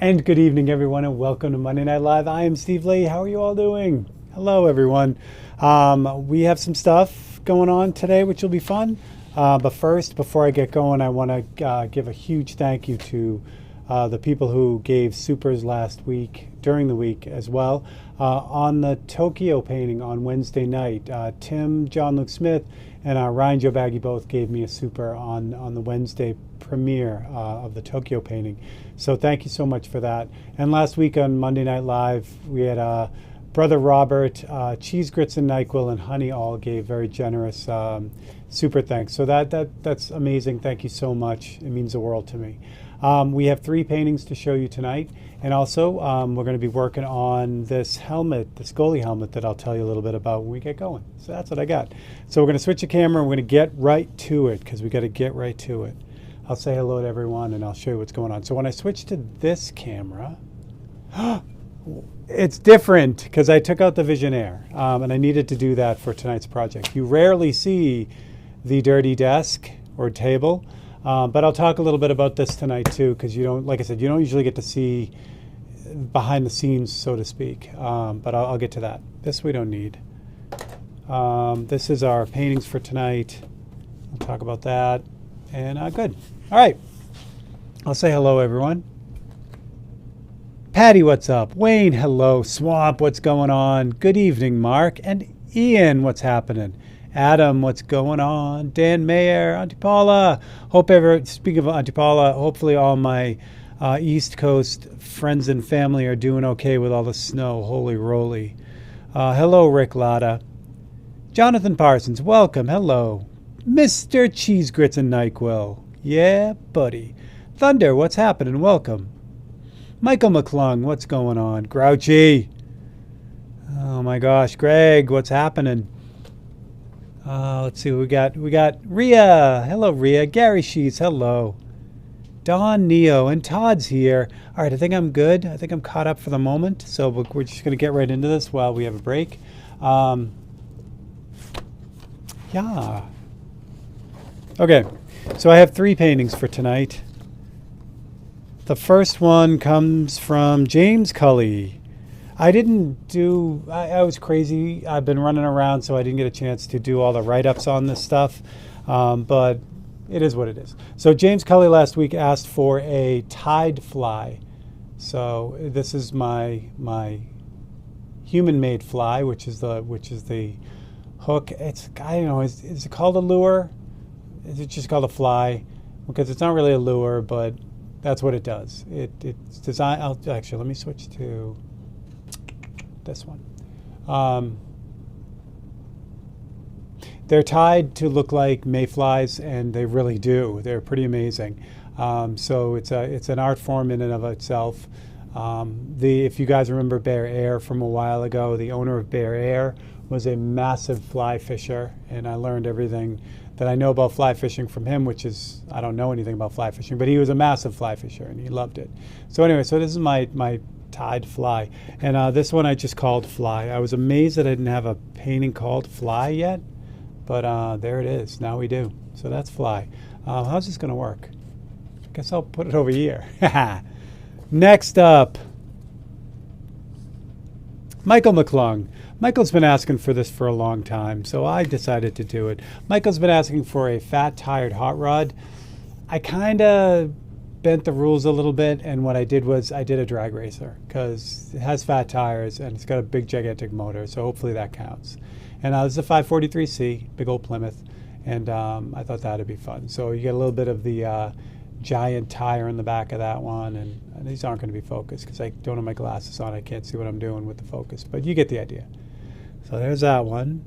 And good evening, everyone, and welcome to Monday Night Live. I am Steve Lee. How are you all doing? Hello, everyone. We have some stuff going on today, which will be fun. But first, before I get going, I want to give a huge thank you to the people who gave supers last week, during the week as well. On the Tokyo painting on Wednesday night, Tim, John Luke Smith, and Ryan Joe Baggy both gave me a super on the Wednesday premiere of the Tokyo painting. So thank you so much for that. And last week on Monday Night Live, we had Brother Robert, Cheese Grits and NyQuil, and Honey all gave very generous super thanks. So that's amazing. Thank you so much. It means the world to me. We have 3 paintings to show you tonight. And also, we're going to be working on this helmet, this goalie helmet that I'll tell you a little bit about when we get going. So that's what I got. So we're going to switch the camera and we're going to get right to it because we got to get right to it. I'll say hello to everyone and I'll show you what's going on. So when I switch to this camera, it's different because I took out the Visionaire and I needed to do that for tonight's project. You rarely see the dirty desk or table, but I'll talk a little bit about this tonight too because you don't, like I said, you don't usually get to see behind the scenes, so to speak, but I'll get to that. This we don't need. This is our paintings for tonight. I'll talk about that and good. All right, I'll say hello, everyone. Patty, what's up? Wayne, hello. Swamp, what's going on? Good evening, Mark. And Ian, what's happening? Adam, what's going on? Dan Mayer, Auntie Paula. Speaking of Auntie Paula, hopefully all my East Coast friends and family are doing okay with all the snow. Holy roly. Hello, Rick Latta. Jonathan Parsons, welcome. Hello. Mr. Cheese Grits and NyQuil. Yeah, buddy. Thunder, what's happening? Welcome. Michael McClung, what's going on? Grouchy. Oh my gosh, Greg, what's happening? Let's see what we got. We got Rhea. Hello, Rhea. Gary Sheets, hello. Don Neo and Todd's here. All right, I think I'm good. I think I'm caught up for the moment. So we're just going to get right into this while we have a break. Yeah. Okay, so I have 3 paintings for tonight. The first one comes from James Cully. I was crazy. I've been running around, so I didn't get a chance to do all the write-ups on this stuff, but it is what it is. So James Cully last week asked for a tide fly. So this is my human-made fly, which is the hook. I don't know. Is it called a lure? Is it just called a fly? Because it's not really a lure, but that's what it does. It's designed. Actually, let me switch to this one. They're tied to look like mayflies, and they really do. They're pretty amazing. So it's an art form in and of itself. If you guys remember Bear Air from a while ago, the owner of Bear Air was a massive fly fisher, and I learned everything that I know about fly fishing from him, which is, I don't know anything about fly fishing, but he was a massive fly fisher and he loved it. So anyway, so this is my tide fly. And this one I just called Fly. I was amazed that I didn't have a painting called Fly yet, but there it is. Now we do. So that's Fly. How's this gonna work? I guess I'll put it over here. Next up, Michael McClung. Michael's been asking for this for a long time, so I decided to do it. Michael's been asking for a fat tired hot rod. I kind of bent the rules a little bit, and what I did was I did a drag racer because it has fat tires and it's got a big gigantic motor, so hopefully that counts. And this is a 543C, big old Plymouth, and I thought that'd be fun. So you get a little bit of the giant tire in the back of that one, and these aren't going to be focused because I don't have my glasses on. I can't see what I'm doing with the focus, but you get the idea. So there's that one.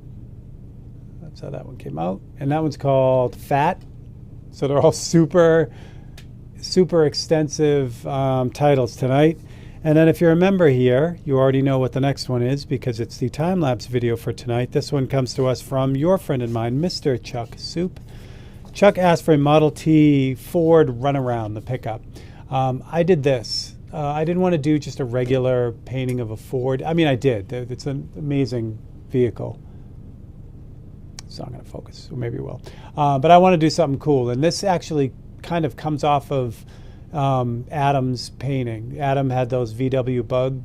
That's how that one came out. And that one's called Fat. So they're all super extensive titles tonight. And then if you remember here, you already know what the next one is because it's the time-lapse video for tonight. This one comes to us from your friend and mine, Mr. Chuck Soup. Chuck asked for a Model T Ford Runaround, the pickup. I did this. I didn't want to do just a regular painting of a Ford. I mean, I did. It's an amazing vehicle. It's not going to focus, or maybe it will. But I want to do something cool. And this actually kind of comes off of Adam's painting. Adam had those VW Bug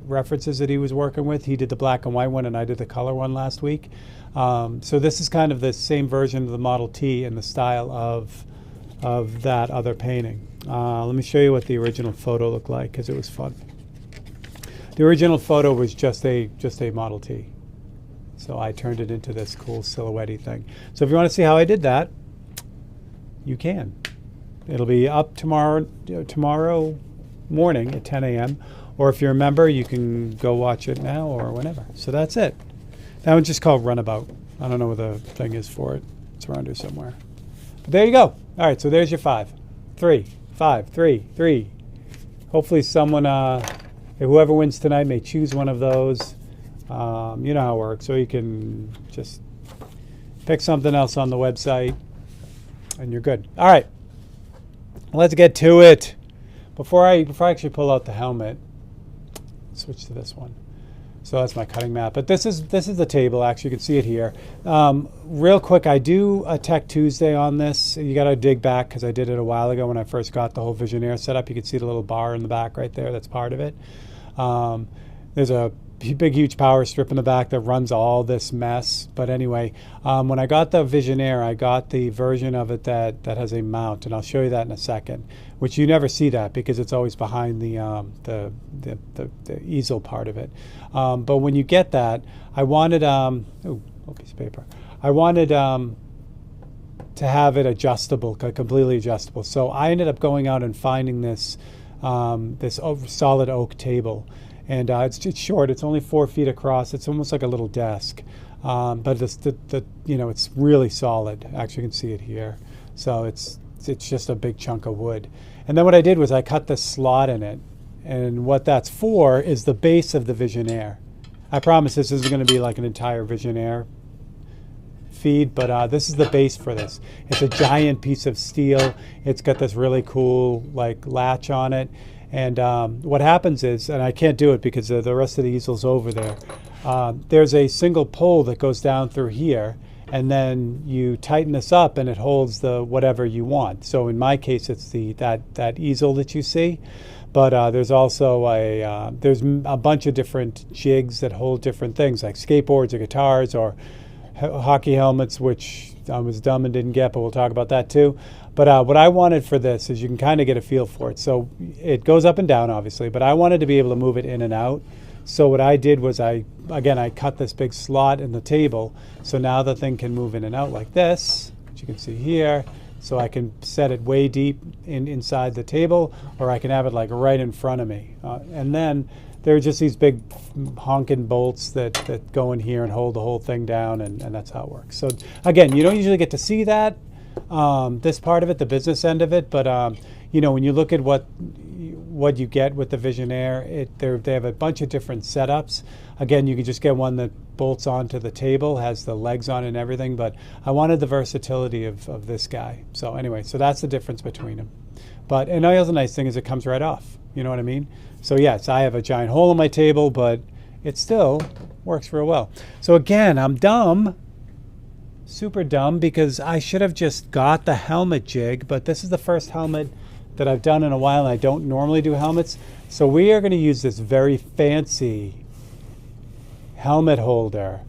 references that he was working with. He did the black and white one, and I did the color one last week. So this is kind of the same version of the Model T in the style of that other painting. Let me show you what the original photo looked like, because it was fun. The original photo was just a Model T. So I turned it into this cool silhouette-y thing. So if you want to see how I did that, you can. It'll be up tomorrow morning at 10 a.m. Or if you're a member, you can go watch it now or whenever. So that's it. That one's just called Runabout. I don't know what the thing is for it. It's around here somewhere. But there you go. All right, so there's your 5. 3, 5, 3, 3. Hopefully someone, whoever wins tonight may choose one of those. You know how it works. So you can just pick something else on the website and you're good. All right, let's get to it. Before I actually pull out the helmet, switch to this one. So that's my cutting mat. But this is the table. Actually, you can see it here. Real quick, I do a Tech Tuesday on this. You got to dig back because I did it a while ago when I first got the whole Visionaire set up. You can see the little bar in the back right there. That's part of it. There's a big, huge power strip in the back that runs all this mess. But anyway, when I got the Visionaire, I got the version of it that has a mount, and I'll show you that in a second. Which you never see that because it's always behind the easel part of it. But when you get that, I wanted a piece of paper. I wanted to have it adjustable, completely adjustable. So I ended up going out and finding this solid oak table. And it's short. It's only 4 feet across. It's almost like a little desk, but it's really solid. Actually, you can see it here. So it's just a big chunk of wood. And then what I did was I cut this slot in it, and what that's for is the base of the Visionaire. I promise this isn't going to be like an entire Visionaire feed, but this is the base for this. It's a giant piece of steel. It's got this really cool like latch on it. And what happens is, and I can't do it because the rest of the easel's over there, there's a single pole that goes down through here, and then you tighten this up and it holds the whatever you want. So in my case, it's that easel that you see. But there's also there's a bunch of different jigs that hold different things, like skateboards or guitars or hockey helmets, which I was dumb and didn't get, but we'll talk about that too. But what I wanted for this is you can kind of get a feel for it. So it goes up and down, obviously, but I wanted to be able to move it in and out. So what I did was I cut this big slot in the table. So now the thing can move in and out like this, which you can see here. So I can set it way deep inside the table, or I can have it like right in front of me. And then there are just these big honking bolts that go in here and hold the whole thing down, and that's how it works. So again, you don't usually get to see that, this part of it, the business end of it, but when you look at what you get with the Visionaire, they have a bunch of different setups. Again, you can just get one that bolts onto the table, has the legs on it and everything, but I wanted the versatility of this guy. So anyway, so that's the difference between them. But and the other nice thing is it comes right off. You know what I mean? So yes, I have a giant hole in my table, but it still works real well. So again, I'm dumb, super dumb, because I should have just got the helmet jig, but this is the first helmet that I've done in a while, and I don't normally do helmets. So we are going to use this very fancy helmet holder.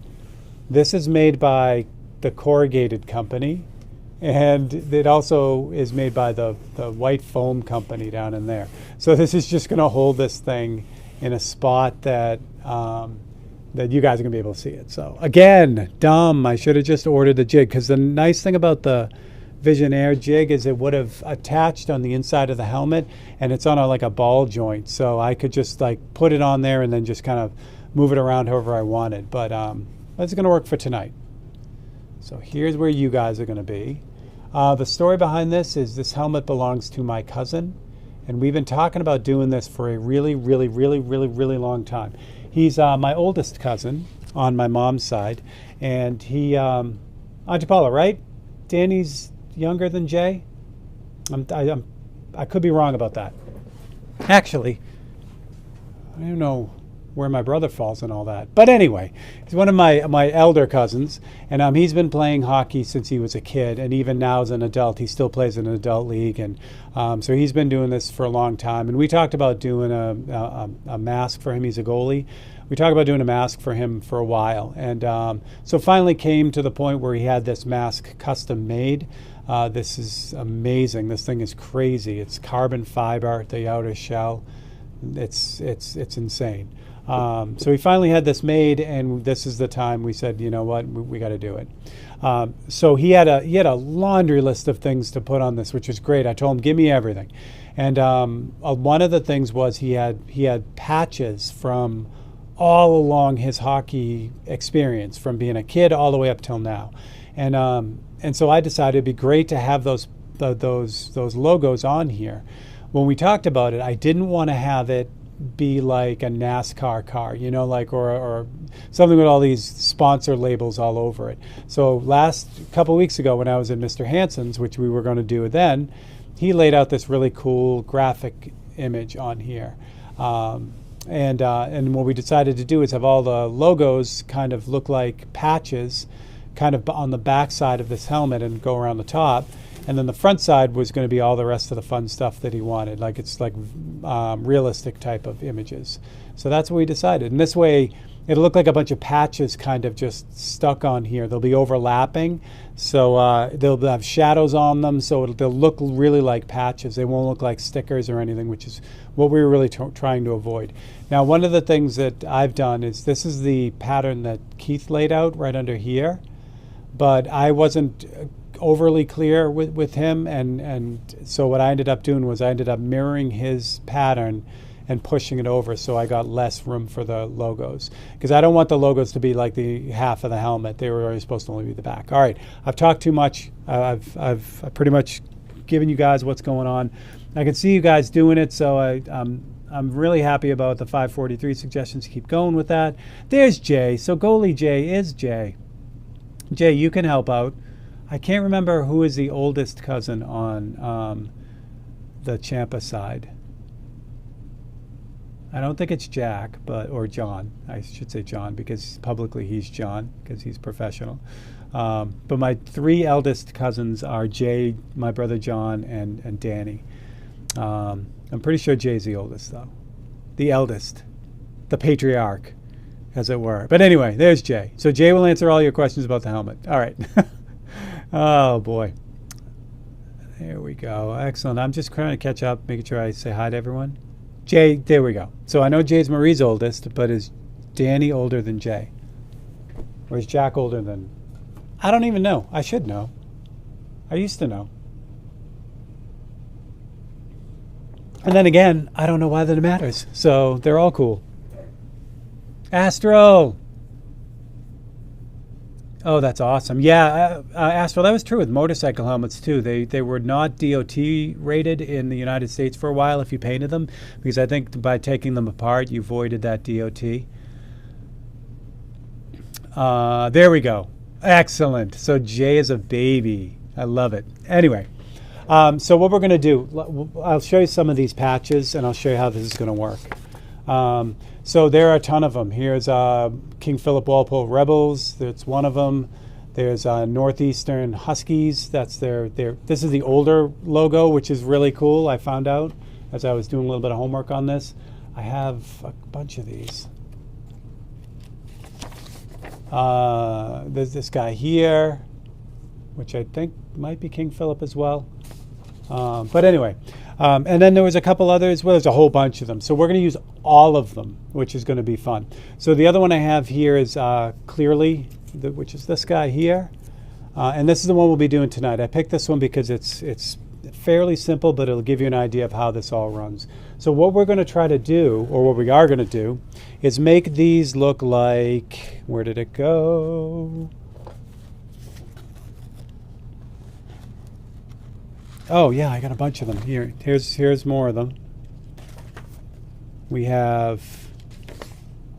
This is made by the Corrugated Company, and it also is made by the White Foam Company down in there. So this is just going to hold this thing in a spot that you guys are going to be able to see it. So again, dumb. I should have just ordered the jig, because the nice thing about the Visionaire jig is it would have attached on the inside of the helmet, and it's on like a ball joint, so I could just like put it on there and then just kind of move it around however I wanted. But that's going to work for tonight. So here's where you guys are going to be. The story behind this is this helmet belongs to my cousin, and we've been talking about doing this for a really, really, really, really, really long time. He's my oldest cousin on my mom's side, and he, Auntie Paula, right? Danny's younger than Jay? I could be wrong about that. Actually, I don't know. where my brother falls and all that. But anyway, he's one of my elder cousins, and he's been playing hockey since he was a kid, and even now as an adult, he still plays in an adult league, and so he's been doing this for a long time. And we talked about doing a mask for him. He's a goalie. We talked about doing a mask for him for a while, and so finally came to the point where he had this mask custom made. This is amazing. This thing is crazy. It's carbon fiber, the outer shell. It's insane. So we finally had this made, and this is the time we said, you know what, we got to do it. So he had a laundry list of things to put on this, which was great. I told him, give me everything. And one of the things was he had patches from all along his hockey experience, from being a kid all the way up till now. And so I decided it'd be great to have those logos on here. When we talked about it, I didn't want to have it be like a NASCAR car, you know, like or something with all these sponsor labels all over it. So last couple weeks ago when I was at Mr. Hansen's, which we were going to do then, he laid out this really cool graphic image on here. And what we decided to do is have all the logos kind of look like patches kind of on the back side of this helmet and go around the top. And then the front side was going to be all the rest of the fun stuff that he wanted. Like it's like realistic type of images. So that's what we decided. And this way, it'll look like a bunch of patches kind of just stuck on here. They'll be overlapping. So they'll have shadows on them. So they'll look really like patches. They won't look like stickers or anything, which is what we were really trying to avoid. Now, one of the things that I've done is this is the pattern that Keith laid out right under here. But I wasn't overly clear with him, and so what I ended up doing was I ended up mirroring his pattern and pushing it over, so I got less room for the logos, because I don't want the logos to be like the half of the helmet. They were always supposed to only be the back. All right, I've talked too much. I've pretty much given you guys what's going on. I can see you guys doing it, so I'm really happy about the 543 suggestions. Keep going with that. There's Jay. So goalie Jay is Jay. Jay, you can help out. I can't remember who is the oldest cousin on the Champa side. I don't think it's Jack, or John. I should say John, because publicly he's John, because he's professional. But my three eldest cousins are Jay, my brother John, and Danny. I'm pretty sure Jay's the oldest, though. The eldest. The patriarch, as it were. But anyway, there's Jay. So Jay will answer all your questions about the helmet. All right. Oh, boy. There we go. Excellent. I'm just trying to catch up, making sure I say hi to everyone. Jay, there we go. So I know Jay's Marie's oldest, but is Danny older than Jay? Or is Jack older than... I don't even know. I should know. I used to know. And then again, I don't know why that matters. So they're all cool. Astro! Oh, that's awesome. Yeah, Astro, that was true with motorcycle helmets, too. They were not DOT rated in the United States for a while if you painted them, because I think by taking them apart, you voided that DOT. There we go. Excellent. So Jay is a baby. I love it. Anyway, so what we're going to do, I'll show you some of these patches, and I'll show you how this is going to work. So there are a ton of them. Here's King Philip Walpole Rebels. That's one of them. There's Northeastern Huskies. That's their. This is the older logo, which is really cool. I found out as I was doing a little bit of homework on this. I have a bunch of these. There's this guy here, which I think might be King Philip as well. But anyway, and then there was a couple others. Well, there's a whole bunch of them. So we're going to use all of them, which is going to be fun. So the other one I have here is Clearly, which is this guy here. And this is the one we'll be doing tonight. I picked this one because it's fairly simple, but it'll give you an idea of how this all runs. So what we're going to try to do, or what we are going to do, is make these look like, where did it go? Oh yeah, I got a bunch of them here. Here's more of them. We have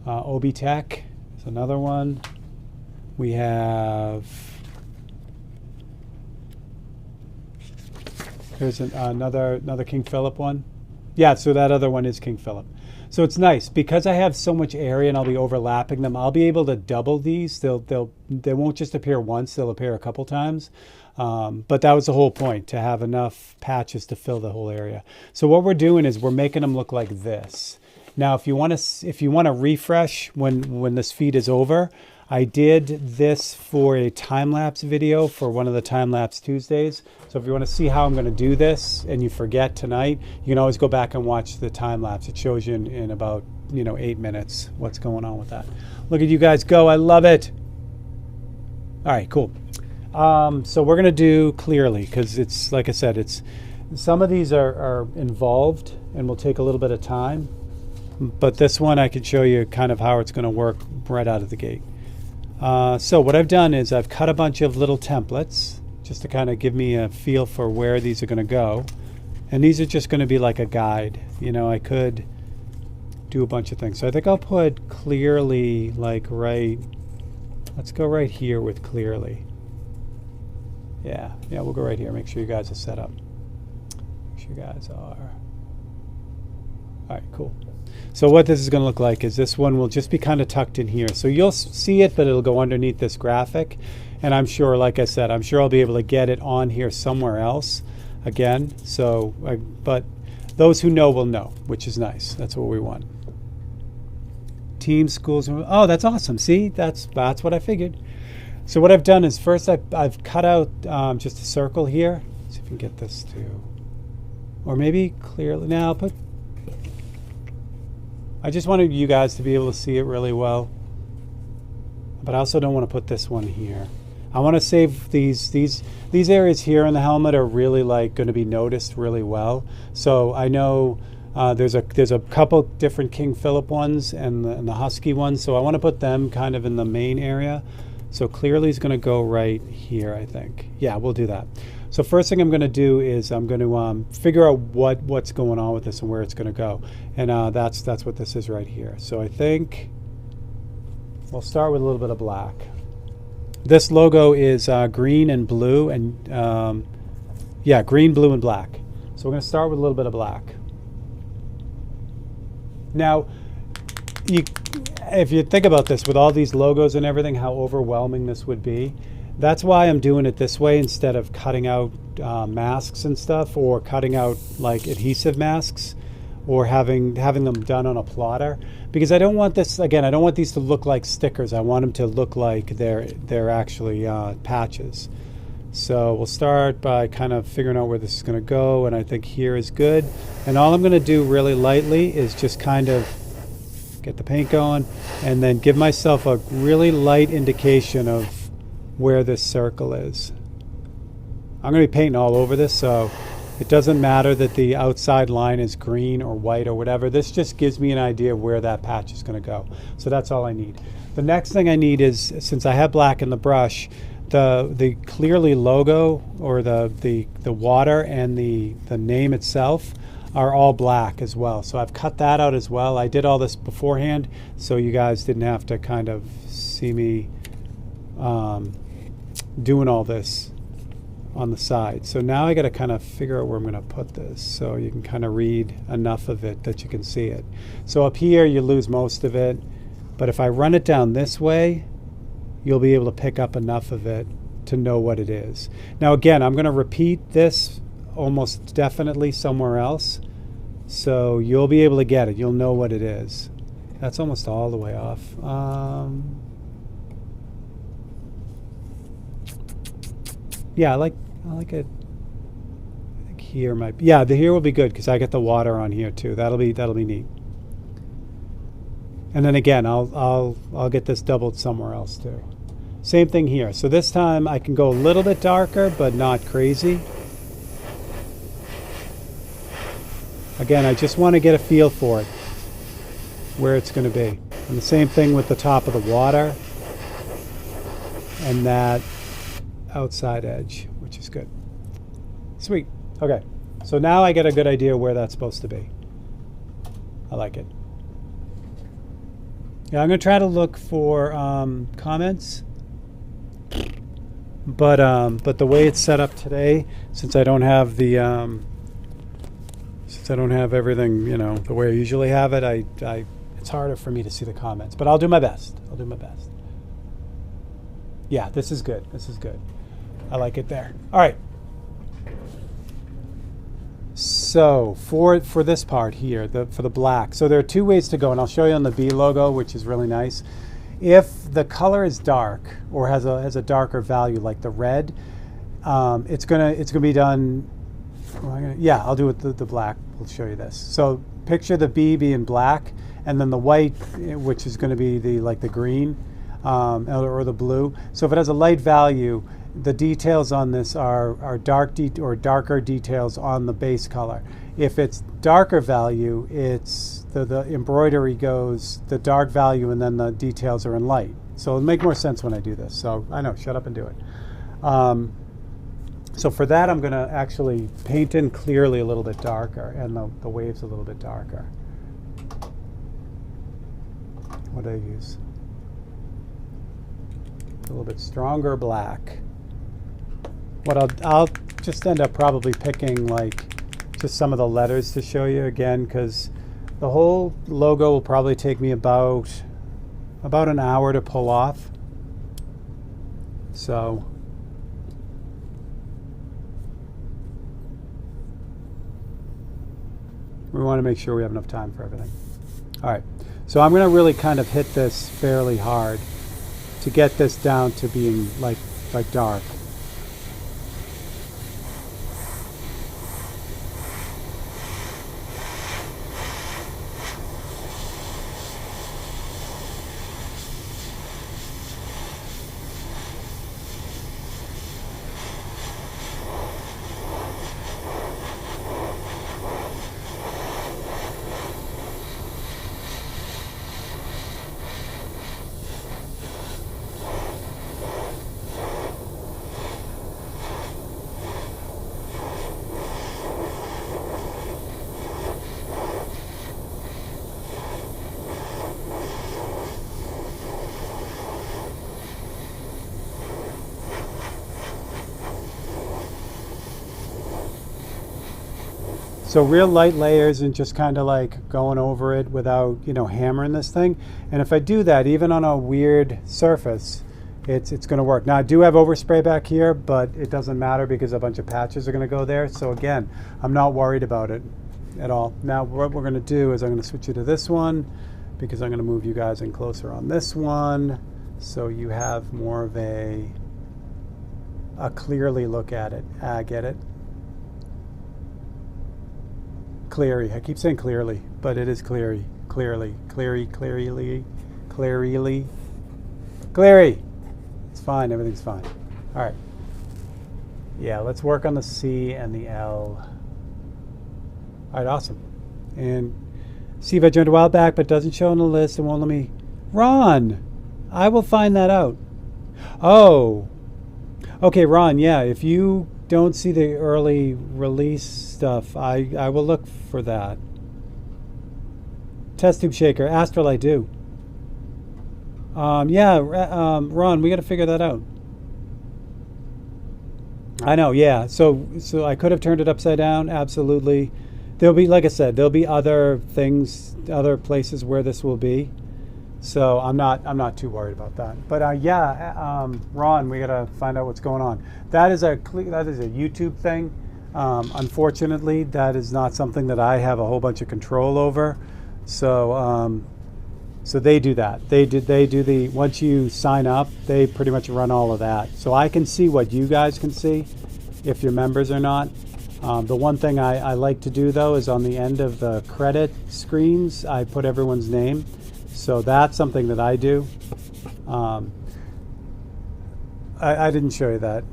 Obi Tech. There's another one. We have. Here's another King Philip one. Yeah, so that other one is King Philip. So it's nice because I have so much area and I'll be overlapping them. I'll be able to double these. They won't just appear once, they'll appear a couple times. But that was the whole point, to have enough patches to fill the whole area. So what we're doing is we're making them look like this. Now, if you want to refresh when this feed is over, I did this for a time-lapse video for one of the time-lapse Tuesdays. So if you want to see how I'm going to do this and you forget tonight, you can always go back and watch the time-lapse. It shows you in about 8 minutes what's going on with that. Look at you guys go. I love it. All right, cool. So we're going to do clearly because it's, like I said, some of these are involved and will take a little bit of time. But this one I can show you kind of how it's going to work right out of the gate. So what I've done is I've cut a bunch of little templates just to kind of give me a feel for where these are going to go. And these are just going to be like a guide. I could do a bunch of things. So I think I'll put clearly like let's go right here with clearly. Yeah, we'll go right here. Make sure you guys are set up. Make sure you guys are. All right, cool. So what this is going to look like is this one will just be kind of tucked in here. So you'll see it, but it'll go underneath this graphic. And I'm sure, like I said, I'm sure I'll be able to get it on here somewhere else again. So, but those who know will know, which is nice. That's what we want. Team, schools. Oh, that's awesome. See, that's what I figured. So what I've done is first I've cut out just a circle here. Let's see if we can get this to, or maybe clearly. Now I'll put. I just wanted you guys to be able to see it really well, but I also don't want to put this one here. I want to save these areas here in the helmet are really like going to be noticed really well. So I know there's a couple different King Philip ones and the Husky ones. So I want to put them kind of in the main area. So clearly is going to go right here, I think. Yeah, we'll do that. So first thing I'm going to do is I'm going to figure out what's going on with this and where it's going to go. And that's what this is right here. So I think we'll start with a little bit of black. This logo is green and blue and green, blue, and black. So we're going to start with a little bit of black. Now, if you think about this, with all these logos and everything, how overwhelming this would be. That's why I'm doing it this way instead of cutting out masks and stuff, or cutting out like adhesive masks, or having them done on a plotter. Because I don't want this, again, I don't want these to look like stickers. I want them to look like they're actually patches. So we'll start by kind of figuring out where this is going to go, and I think here is good. And all I'm going to do really lightly is just kind of get the paint going and then give myself a really light indication of where this circle is. I'm going to be painting all over this, so it doesn't matter that the outside line is green or white or whatever. This just gives me an idea of where that patch is going to go. So that's all I need. The next thing I need is, since I have black in the brush, the clearly logo, or the water and the name itself are all black as well. So I've cut that out as well. I did all this beforehand, so you guys didn't have to kind of see me doing all this on the side. So now I got to kind of figure out where I'm going to put this so you can kind of read enough of it that you can see it. So up here you lose most of it, but if I run it down this way, you'll be able to pick up enough of it to know what it is. Now again, I'm going to repeat this almost definitely somewhere else, so you'll be able to get it. You'll know what it is. That's almost all the way off. Yeah, I like it. I think here might be, yeah, the here will be good because I get the water on here too. That'll be neat. And then again, I'll get this doubled somewhere else too. Same thing here. So this time I can go a little bit darker, but not crazy. Again, I just want to get a feel for it, where it's going to be. And the same thing with the top of the water and that outside edge, which is good. Sweet. Okay, so now I get a good idea where that's supposed to be. I like it. Yeah, I'm going to try to look for comments, but the way it's set up today, since I don't have the So I don't have everything, you know, the way I usually have it. It's harder for me to see the comments, but I'll do my best. I'll do my best. Yeah, this is good. This is good. I like it there. All right. So for this part here, for the black, so there are two ways to go, and I'll show you on the B logo, which is really nice. If the color is dark or has a darker value, like the red, it's gonna be done. Yeah, I'll do it the black. We'll show you this. So picture the B being black, and then the white, which is going to be the green or the blue. So if it has a light value, the details on this are darker details on the base color. If it's darker value, it's the embroidery goes the dark value, and then the details are in light. So it'll make more sense when I do this. So I know, shut up and do it. So for that, I'm going to actually paint in clearly a little bit darker, and the waves a little bit darker. What do I use? A little bit stronger black. What I'll just end up probably picking like just some of the letters to show you again, because the whole logo will probably take me about an hour to pull off. So we want to make sure we have enough time for everything. All right, so I'm going to really kind of hit this fairly hard to get this down to being like dark. So real light layers and just kind of like going over it without, you know, hammering this thing. And if I do that, even on a weird surface, it's going to work. Now I do have overspray back here, but it doesn't matter because a bunch of patches are going to go there. So again, I'm not worried about it at all. Now what we're going to do is I'm going to switch you to this one, because I'm going to move you guys in closer on this one, so you have more of a clearly look at it. Get it? Cleary. I keep saying clearly, but it is cleary. Clearly. Cleary. It's fine. Everything's fine. All right. Yeah, let's work on the C and the L. All right, awesome. And see if I joined a while back, but doesn't show on the list and won't let me. Ron, I will find that out. Oh, okay, Ron. Yeah, if you don't see the early release stuff, I will look for that. Test tube shaker, Astral, I do. Yeah, Ron, we got to figure that out. I know, yeah. So I could have turned it upside down. Absolutely. There'll be, like I said, there'll be other things, other places where this will be. So I'm not too worried about that. But yeah, Ron, we gotta find out what's going on. That is a YouTube thing. Unfortunately, that is not something that I have a whole bunch of control over. So so they do that. They do the, once you sign up, they pretty much run all of that. So I can see what you guys can see if you're members or not. The one thing I like to do though is on the end of the credit screens, I put everyone's name. So that's something that I do. I didn't show you that.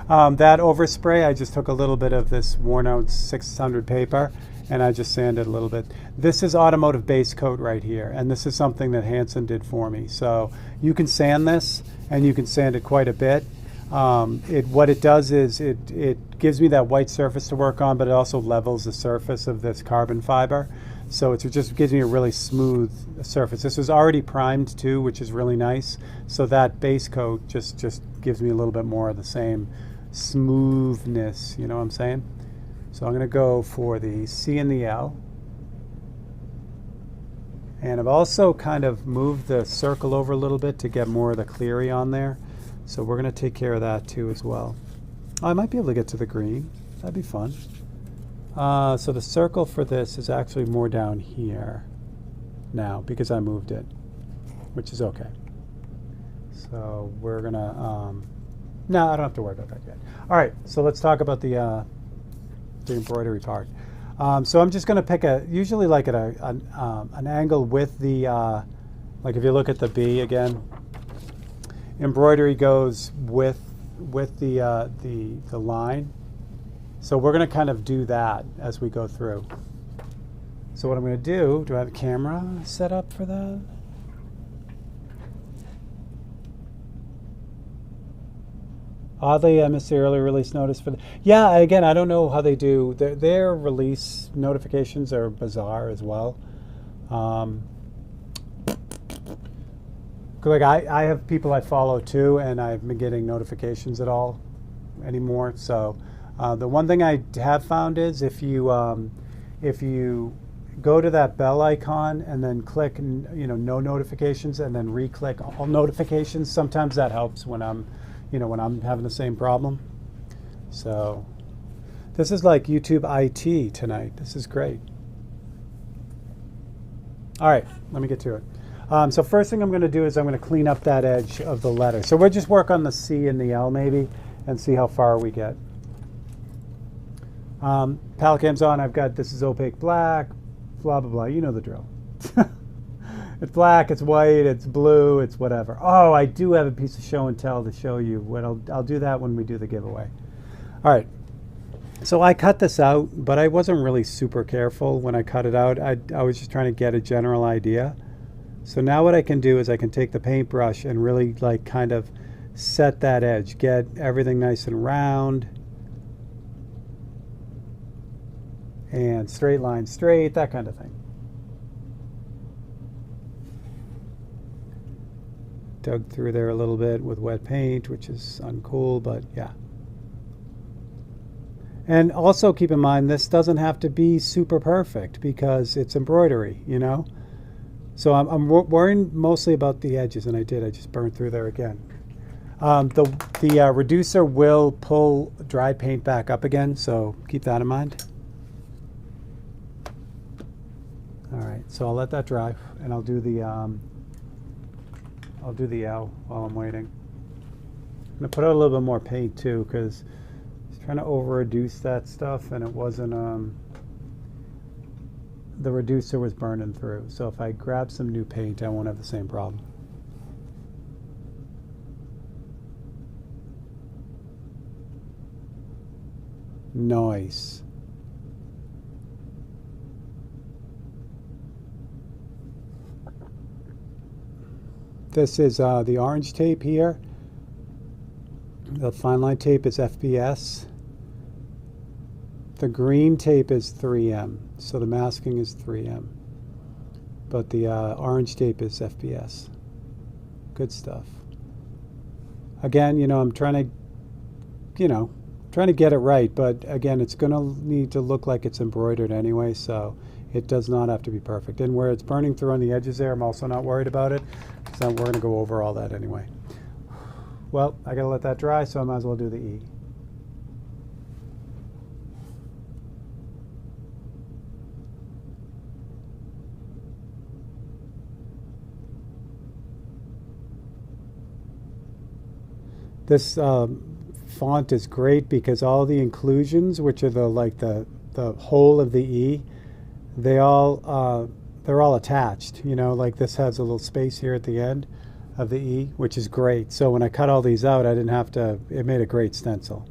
That overspray, I just took a little bit of this worn out 600 paper and I just sanded a little bit. This is automotive base coat right here, and this is something that Hanson did for me. So you can sand this, and you can sand it quite a bit. What it does is it gives me that white surface to work on, but it also levels the surface of this carbon fiber. So it just gives me a really smooth surface. This was already primed too, which is really nice. So that base coat just gives me a little bit more of the same smoothness, you know what I'm saying? So I'm going to go for the C and the L. And I've also kind of moved the circle over a little bit to get more of the cleary on there. So we're going to take care of that too as well. Oh, I might be able to get to the green. That'd be fun. So the circle for this is actually more down here now because I moved it, which is okay. So we're going to, no, I don't have to worry about that yet. All right, so let's talk about the embroidery part. So I'm just going to pick usually like at an angle with the, like if you look at the B again, embroidery goes with the line. So we're going to kind of do that as we go through. So what I'm going to do I have a camera set up for that? Oddly, I missed the early release notice for yeah, again, I don't know how they do. Their release notifications are bizarre as well. Like I have people I follow too, and I've been getting notifications at all anymore. So the one thing I have found is if you go to that bell icon and then click no notifications and then re-click all notifications, sometimes that helps when I'm having the same problem. So this is like YouTube IT tonight. This is great. All right, let me get to it. So first thing I'm going to do is I'm going to clean up that edge of the letter. So we'll just work on the C and the L maybe and see how far we get. Palette cam's on. I've got, this is opaque black, blah, blah, blah. You know the drill. It's black, it's white, it's blue, it's whatever. Oh, I do have a piece of show and tell to show you. I'll do that when we do the giveaway. All right. So I cut this out, but I wasn't really super careful when I cut it out. I was just trying to get a general idea. So now what I can do is I can take the paintbrush and really like kind of set that edge, get everything nice and round and straight line straight, that kind of thing. Dug through there a little bit with wet paint, which is uncool, but yeah. And also keep in mind, this doesn't have to be super perfect because it's embroidery, you know? So I'm worrying mostly about the edges, and I just burned through there again. The reducer will pull dry paint back up again, so keep that in mind. All right, so I'll let that dry, and I'll do the L while I'm waiting. I'm gonna put out a little bit more paint too, because I was trying to over reduce that stuff, and it wasn't. The reducer was burning through. So if I grab some new paint, I won't have the same problem. Nice. This is the orange tape here. The fine line tape is FPS. The green tape is 3M, so the masking is 3M. But the orange tape is FPS. Good stuff. Again, I'm trying to get it right, but again, it's going to need to look like it's embroidered anyway, so it does not have to be perfect. And where it's burning through on the edges there, I'm also not worried about it, because we're going to go over all that anyway. Well, I got to let that dry, so I might as well do the E. This font is great because all the inclusions, which are the whole of the E, they're all attached. Like this has a little space here at the end of the E, which is great. So when I cut all these out, I didn't have to. It made a great stencil.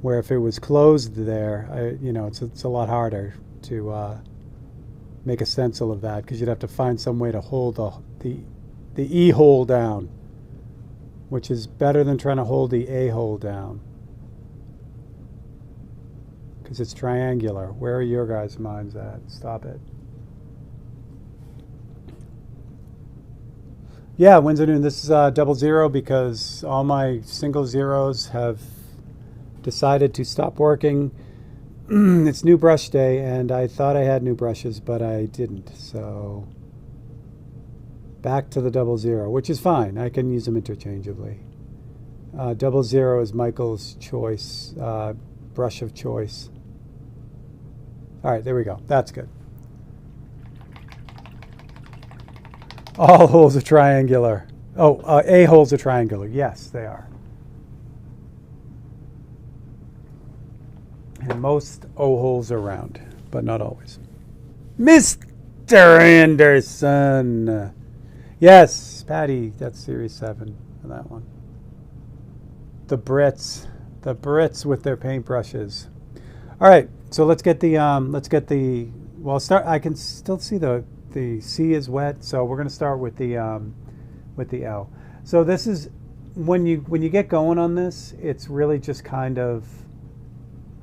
Where if it was closed there, it's a lot harder to make a stencil of that because you'd have to find some way to hold the E hole down, which is better than trying to hold the A hole down because it's triangular. Where are your guys' minds at? Stop it. Yeah, Windsor Noon, this is 00 because all my single zeros have decided to stop working it's new brush day, and I thought I had new brushes, but I didn't. So back to the 00, which is fine. I can use them interchangeably. 00 is Michael's choice, brush of choice. All right, there we go. That's good. All holes are triangular. Oh, A holes are triangular. Yes, they are. And most O holes are round, but not always. Mr. Anderson. Yes, Patty, that's Series 7 for that one. The Brits with their paintbrushes. All right, so let's get the well, start. I can still see the C is wet, so we're going to start with the L. So this is when you get going on this, it's really just kind of,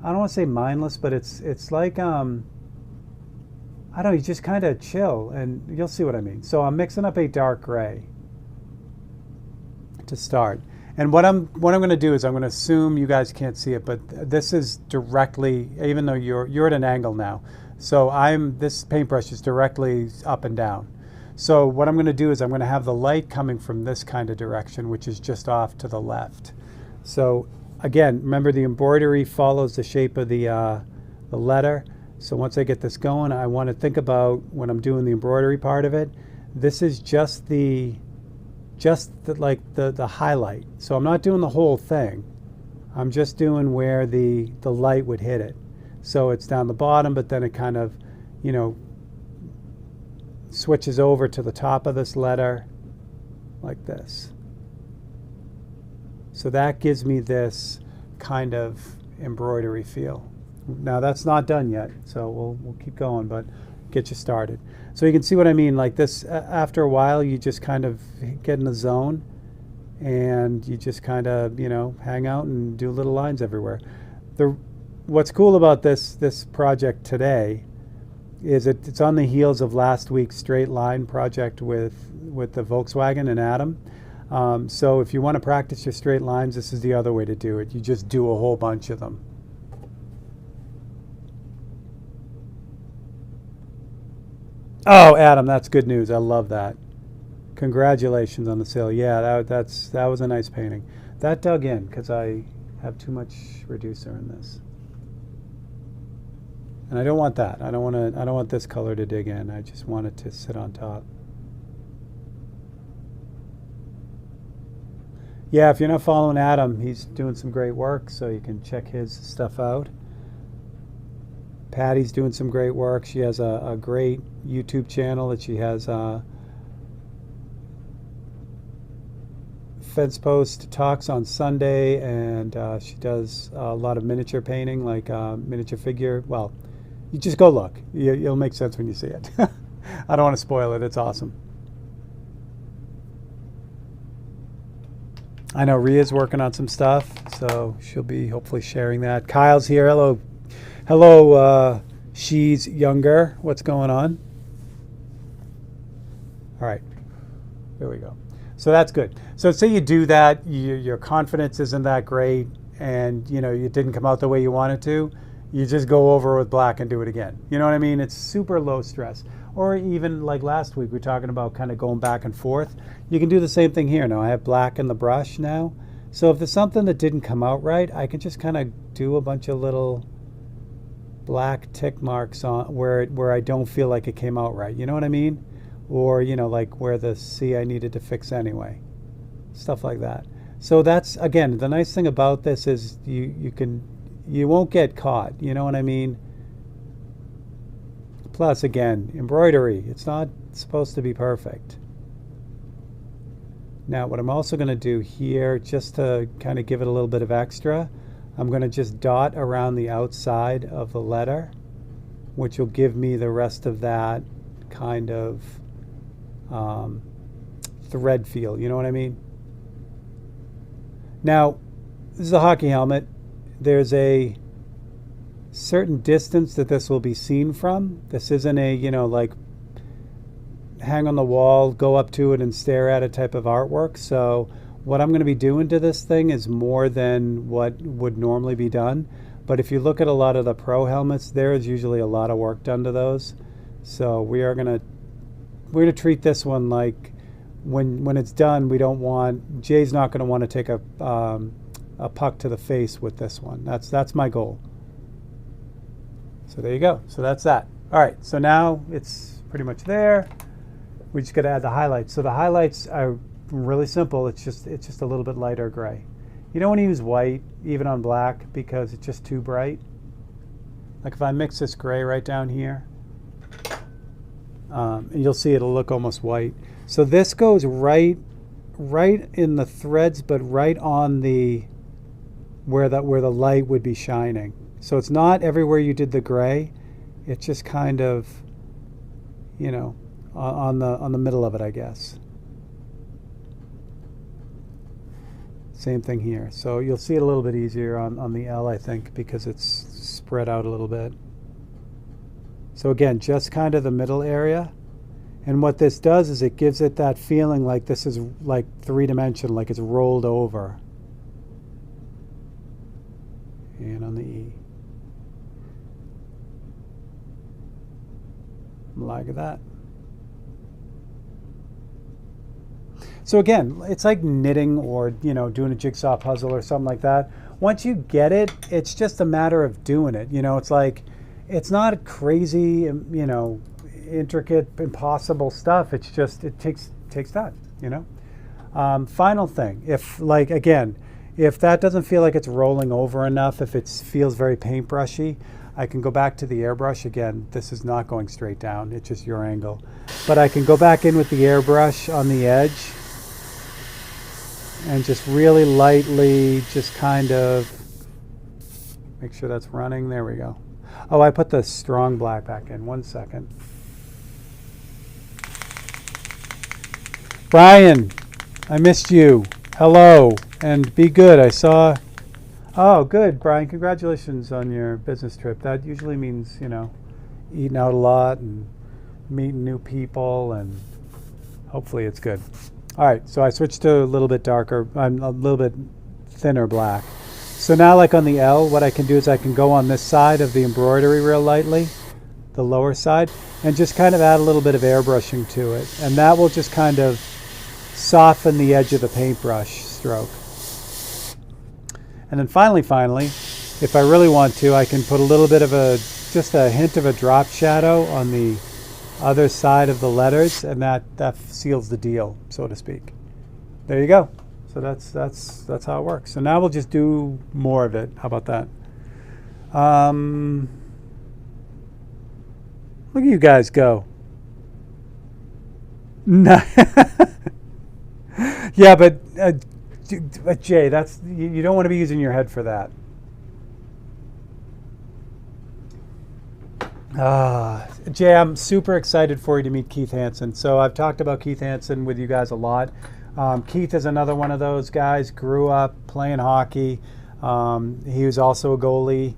I don't want to say mindless, but it's like I don't know, you just kind of chill, and you'll see what I mean. So I'm mixing up a dark gray to start. And what I'm going to do is I'm going to assume you guys can't see it, but this is directly, even though you're at an angle now. So this paintbrush is directly up and down. So what I'm going to do is I'm going to have the light coming from this kind of direction, which is just off to the left. So again, remember the embroidery follows the shape of the letter. So once I get this going, I want to think about when I'm doing the embroidery part of it. This is just the highlight. So I'm not doing the whole thing. I'm just doing where the light would hit it. So it's down the bottom, but then it kind of, switches over to the top of this letter like this. So that gives me this kind of embroidery feel. Now that's not done yet, so we'll keep going, but get you started. So you can see what I mean, like this, after a while you just kind of get in the zone and you just kind of, hang out and do little lines everywhere. What's cool about this project today is it's on the heels of last week's straight line project with the Volkswagen and Adam. So if you want to practice your straight lines, this is the other way to do it. You just do a whole bunch of them. Oh, Adam, that's good news. I love that. Congratulations on the sale. Yeah, that was a nice painting. That dug in because I have too much reducer in this. And I don't want that. I don't want this color to dig in. I just want it to sit on top. Yeah, if you're not following Adam, he's doing some great work, so you can check his stuff out. Patty's doing some great work. She has a great YouTube channel that she has fence post talks on Sunday, and she does a lot of miniature painting, like miniature figure. Well, you just go look. It'll make sense when you see it. I don't want to spoil it. It's awesome. I know Ria's working on some stuff, so she'll be hopefully sharing that. Kyle's here. Hello, she's younger. What's going on? All right, there we go. So that's good. So say you do that, your confidence isn't that great, and you didn't come out the way you wanted to. You just go over with black and do it again. You know what I mean? It's super low stress. Or even like last week, we were talking about kind of going back and forth. You can do the same thing here. Now I have black in the brush now. So if there's something that didn't come out right, I can just kind of do a bunch of little black tick marks on where I don't feel like it came out right. You know what I mean? Or, like where the C I needed to fix anyway. Stuff like that. So that's, again, the nice thing about this is you won't get caught. You know what I mean? Plus, again, embroidery. It's not supposed to be perfect. Now, what I'm also going to do here, just to kind of give it a little bit of extra, I'm going to just dot around the outside of the letter, which will give me the rest of that kind of thread feel. You know what I mean? Now, this is a hockey helmet. There's a certain distance that this will be seen from. This isn't a, like hang on the wall, go up to it and stare at it type of artwork. So what I'm going to be doing to this thing is more than what would normally be done. But if you look at a lot of the pro helmets, there is usually a lot of work done to those. So we're gonna treat this one like when it's done, we don't want, Jay's not gonna want to take a puck to the face with this one. That's my goal. So there you go. So that's that. All right, so now it's pretty much there. We just got to add the highlights. So the highlights are really simple. It's just a little bit lighter gray. You don't want to use white, even on black, because it's just too bright. Like if I mix this gray right down here, and you'll see it'll look almost white. So this goes right in the threads, but right on the where the light would be shining. So it's not everywhere you did the gray. It's just kind of, you know, on the middle of it, I guess. Same thing here. So you'll see it a little bit easier on the L, I think, because it's spread out a little bit. So again, just kind of the middle area. And what this does is it gives it that feeling like this is like three-dimensional, like it's rolled over. And on the E. Like that. So again, it's like knitting or, you know, doing a jigsaw puzzle or something like that. Once you get it, it's just a matter of doing it. You know, it's like, it's not crazy, you know, intricate, impossible stuff. It's just, it takes time, you know. Final thing, if like, again, if that doesn't feel like it's rolling over enough, if it feels very paintbrushy, I can go back to the airbrush. Again, this is not going straight down, it's just your angle. But I can go back in with the airbrush on the edge and just really lightly just kind of make sure that's running. There we go. Oh, I put the strong black back in. 1 second. Brian, I missed you. Hello, and be good. I saw... Oh, good, Brian. Congratulations on your business trip. That usually means, you know, eating out a lot and meeting new people, and hopefully it's good. All right, so I switched to a little bit darker. I'm a little bit thinner black. So now, like on the L, what I can do is I can go on this side of the embroidery real lightly, the lower side, and just kind of add a little bit of airbrushing to it. And that will just kind of soften the edge of the paintbrush stroke. And then finally, if I really want to, I can put a little bit of just a hint of a drop shadow on the other side of the letters, and that seals the deal, so to speak. There you go. So that's how it works. So now we'll just do more of it. How about that? Look at you guys go. No. Yeah, but Jay, that's you don't want to be using your head for that. Jay, I'm super excited for you to meet Keith Hansen. So I've talked about Keith Hansen with you guys a lot. Keith is another one of those guys, grew up playing hockey. He was also a goalie,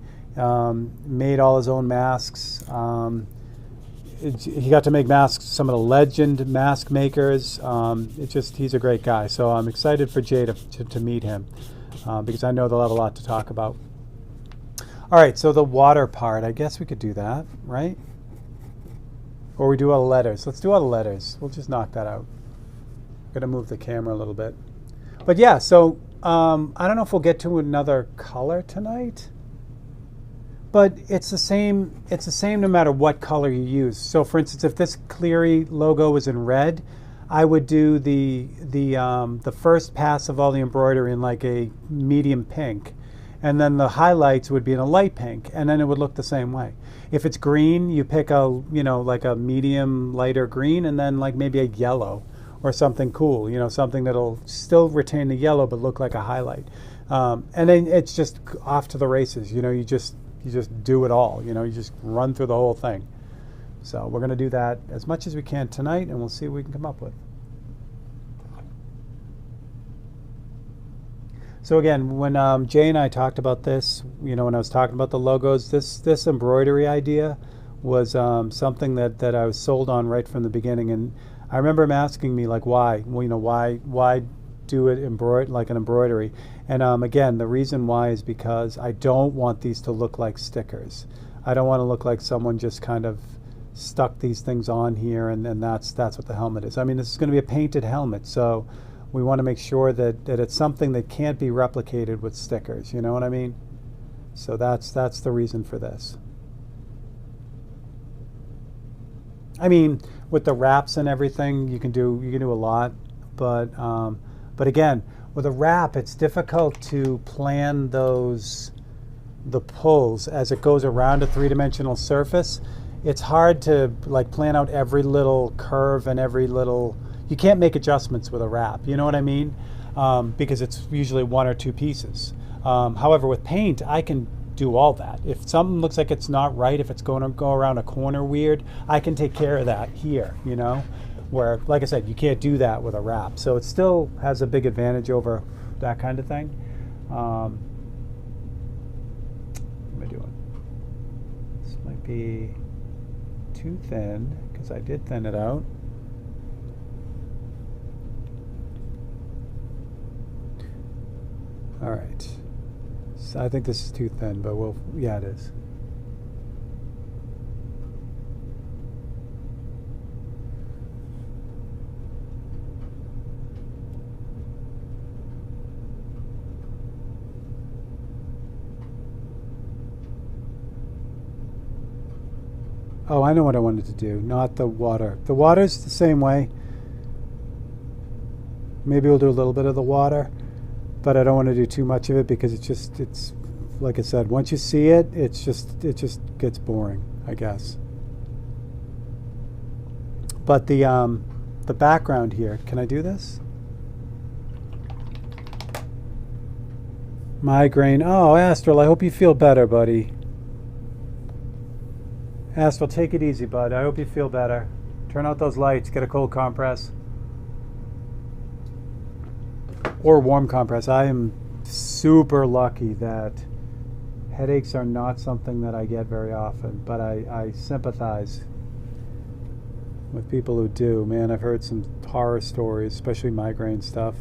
made all his own masks. He got to make masks, some of the legend mask makers. He's a great guy. So I'm excited for Jay to meet him because I know they'll have a lot to talk about. All right, so the water part, I guess we could do that, right? Or we do all the letters. Let's do all the letters. We'll just knock that out. I'm gonna move the camera a little bit. But yeah, so I don't know if we'll get to another color tonight, but it's the same no matter what color you use. So for instance, if this Cleary logo was in red, I would do the first pass of all the embroidery in like a medium pink. And then the highlights would be in a light pink, and then it would look the same way. If it's green, you pick like a medium lighter green, and then like maybe a yellow or something cool, something that'll still retain the yellow but look like a highlight. And then it's just off to the races. You just do it all. You just run through the whole thing. So we're going to do that as much as we can tonight, and we'll see what we can come up with. So again, when Jay and I talked about this, when I was talking about the logos, this embroidery idea was something that I was sold on right from the beginning. And I remember him asking me, like, why? Well, why do it like an embroidery. And again, the reason why is because I don't want these to look like stickers. I don't want to look like someone just kind of stuck these things on here and that's what the helmet is. I mean, this is going to be a painted helmet, so we want to make sure that it's something that can't be replicated with stickers, you know what I mean? So that's the reason for this. I mean, with the wraps and everything, you can do a lot, but again, with a wrap, it's difficult to plan the pulls as it goes around a three-dimensional surface. It's hard to like plan out every little curve and every little. You can't make adjustments with a wrap. You know what I mean? Because it's usually one or two pieces. However, with paint, I can do all that. If something looks like it's not right, if it's going to go around a corner weird, I can take care of that here, you know, where, like I said, you can't do that with a wrap. So it still has a big advantage over that kind of thing. What am I doing? This might be too thin because I did thin it out. All right. So I think this is too thin, but yeah, it is. Oh, I know what I wanted to do, not the water. The water's the same way. Maybe we'll do a little bit of the water, but I don't want to do too much of it because it's like I said, once you see it, it just gets boring, I guess. But the background here, can I do this? Migraine. Oh, Astral, I hope you feel better, buddy. Astral, take it easy, bud. I hope you feel better. Turn out those lights, get a cold compress. Or warm compress. I am super lucky that headaches are not something that I get very often, but I sympathize with people who do. Man, I've heard some horror stories, especially migraine stuff.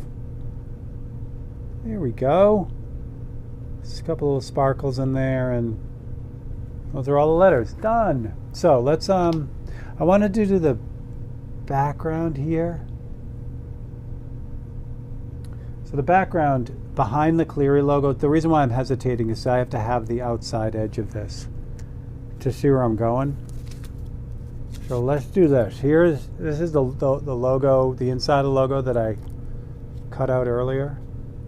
There we go. Just a couple of sparkles in there, and those are all the letters. Done. So let's, I wanted to do the background here. So the background behind the Cleary logo, the reason why I'm hesitating is I have to have the outside edge of this to see where I'm going. So let's do this. This is the logo, the inside of the logo that I cut out earlier.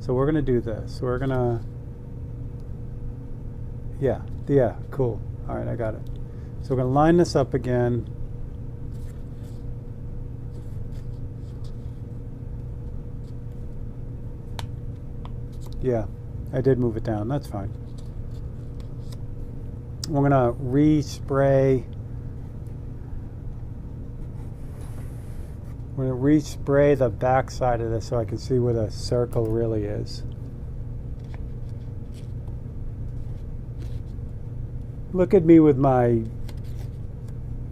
So we're gonna do this. We're gonna, yeah, cool. All right, I got it. So we're gonna line this up again. Yeah, I did move it down. That's fine. We're going to respray. We're going to respray the back side of this so I can see where the circle really is. Look at me with my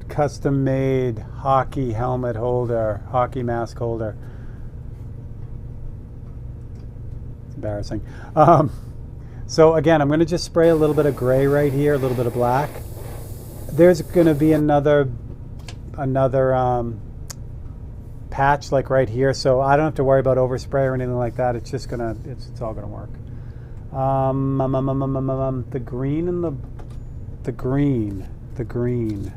custom-made hockey helmet holder, hockey mask holder. Embarrassing. So again, I'm going to just spray a little bit of gray right here, a little bit of black. There's going to be another patch like right here, so I don't have to worry about overspray or anything like that. It's just gonna, it's all gonna work. The green and the green.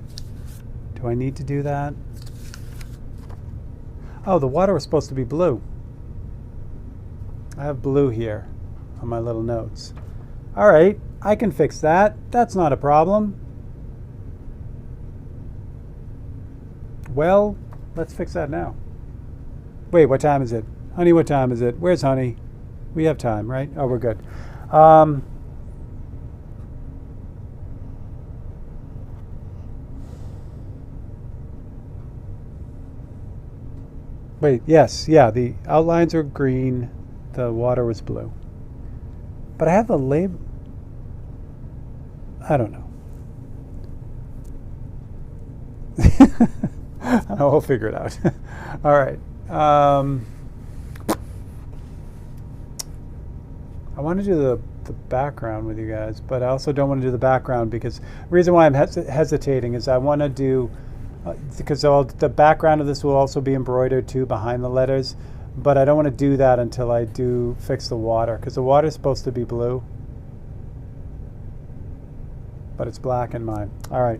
Do I need to do that? Oh, the water was supposed to be blue. I have blue here on my little notes. All right, I can fix that. That's not a problem. Well, let's fix that now. Wait, what time is it? Honey, what time is it? Where's Honey? We have time, right? Oh, we're good. Wait, yes, yeah, the outlines are green. The water was blue. But I have the label. I don't know. We'll figure it out. All right. I want to do the background with you guys, but I also don't want to do the background because the reason why I'm hesitating is I want to do, because the background of this will also be embroidered too behind the letters, but I don't want to do that until I do fix the water, because the water is supposed to be blue, but it's black in mine. All right,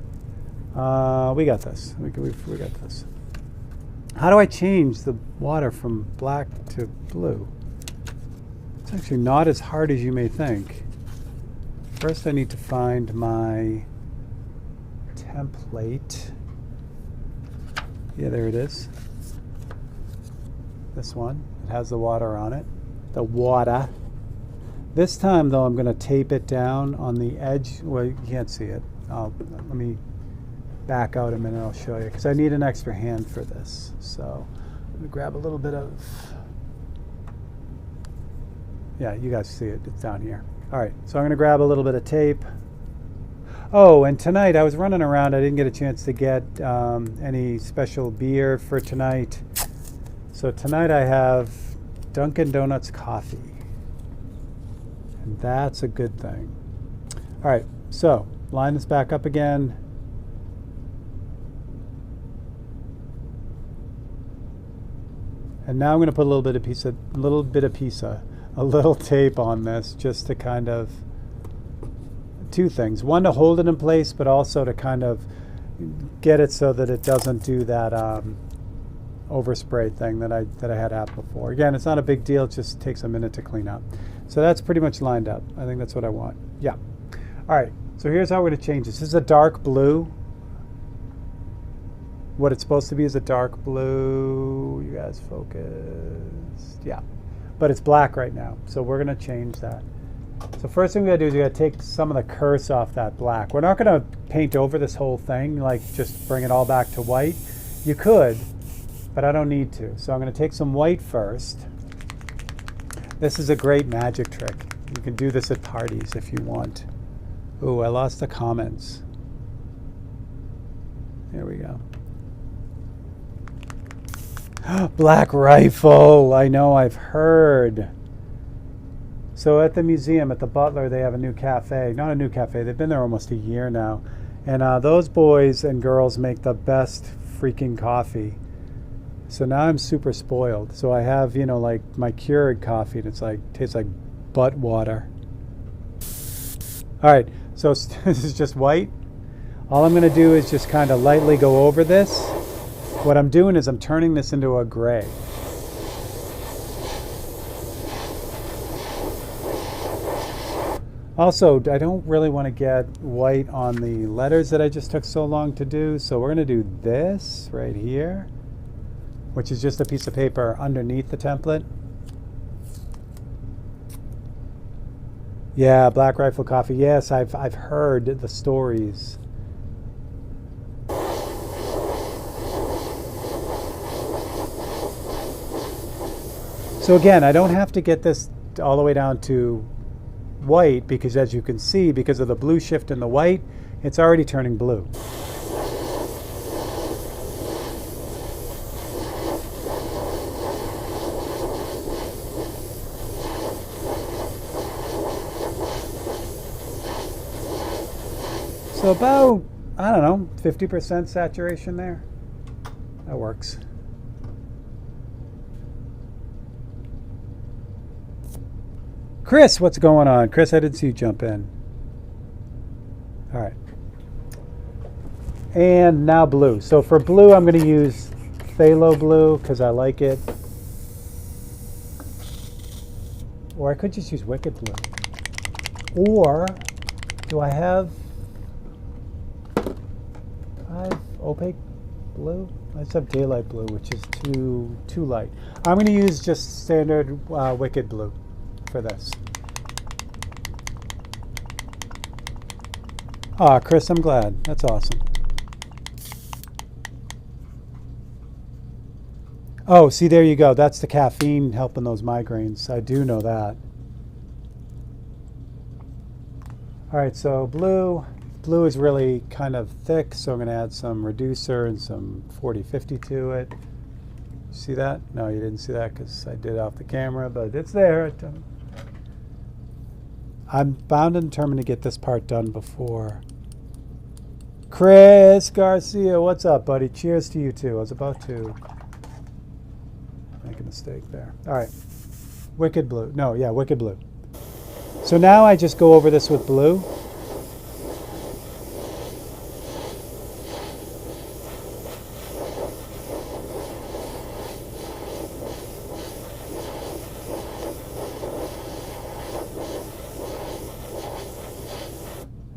we got this. We got this. How do I change the water from black to blue? It's actually not as hard as you may think. First I need to find my template. Yeah, there it is. This one. It has the water on it. The water. This time though I'm going to tape it down on the edge. Well, you can't see it. Let me back out a minute, I'll show you, because I need an extra hand for this. So I'm going to grab a little bit of, yeah, you guys see it, it's down here. All right, so I'm going to grab a little bit of tape. Oh, and tonight I was running around, I didn't get a chance to get any special beer for tonight. So tonight I have Dunkin' Donuts coffee, and that's a good thing. All right, so line this back up again. And now I'm going to put a little tape on this, just to kind of, two things. One, to hold it in place, but also to kind of get it so that it doesn't do that overspray thing that I had happen before. Again, it's not a big deal, it just takes a minute to clean up. So that's pretty much lined up. I think that's what I want. Yeah. All right, so here's how we're going to change this. This is a dark blue. What it's supposed to be is a dark blue. You guys focused. Yeah. But it's black right now. So we're going to change that. So first thing we got to do is we got to take some of the curse off that black. We're not going to paint over this whole thing, like just bring it all back to white. You could, but I don't need to. So I'm going to take some white first. This is a great magic trick. You can do this at parties if you want. Ooh, I lost the comments. There we go. Black Rifle, I know, I've heard. So at the museum, at the Butler, they have a new cafe. Not a new cafe, they've been there almost a year now. And those boys and girls make the best freaking coffee. So now I'm super spoiled. So I have, you know, like my Keurig coffee, and it's like, tastes like butt water. All right, so this is just white. All I'm going to do is just kind of lightly go over this. What I'm doing is I'm turning this into a gray. Also, I don't really want to get white on the letters that I just took so long to do, so we're going to do this right here, which is just a piece of paper underneath the template. Yeah, Black Rifle Coffee. Yes, I've heard the stories. So again, I don't have to get this all the way down to white, because as you can see, because of the blue shift in the white, it's already turning blue. So about, I don't know, 50% saturation there. That works. Chris, what's going on? Chris, I didn't see you jump in. All right. And now blue. So for blue, I'm going to use phthalo blue because I like it. Or I could just use wicked blue. Or do I have opaque blue? I just have daylight blue, which is too light. I'm going to use just standard wicked blue for this. Ah, Chris, I'm glad. That's awesome. Oh, see, there you go. That's the caffeine helping those migraines. I do know that. All right, so blue. Blue is really kind of thick, so I'm going to add some reducer and some 40-50 to it. See that? No, you didn't see that because I did it off the camera, but it's there. I'm bound and determined to get this part done before. Chris Garcia, what's up, buddy? Cheers to you too. I was about to make a mistake there. All right. Wicked blue. No, yeah, wicked blue. So now I just go over this with blue.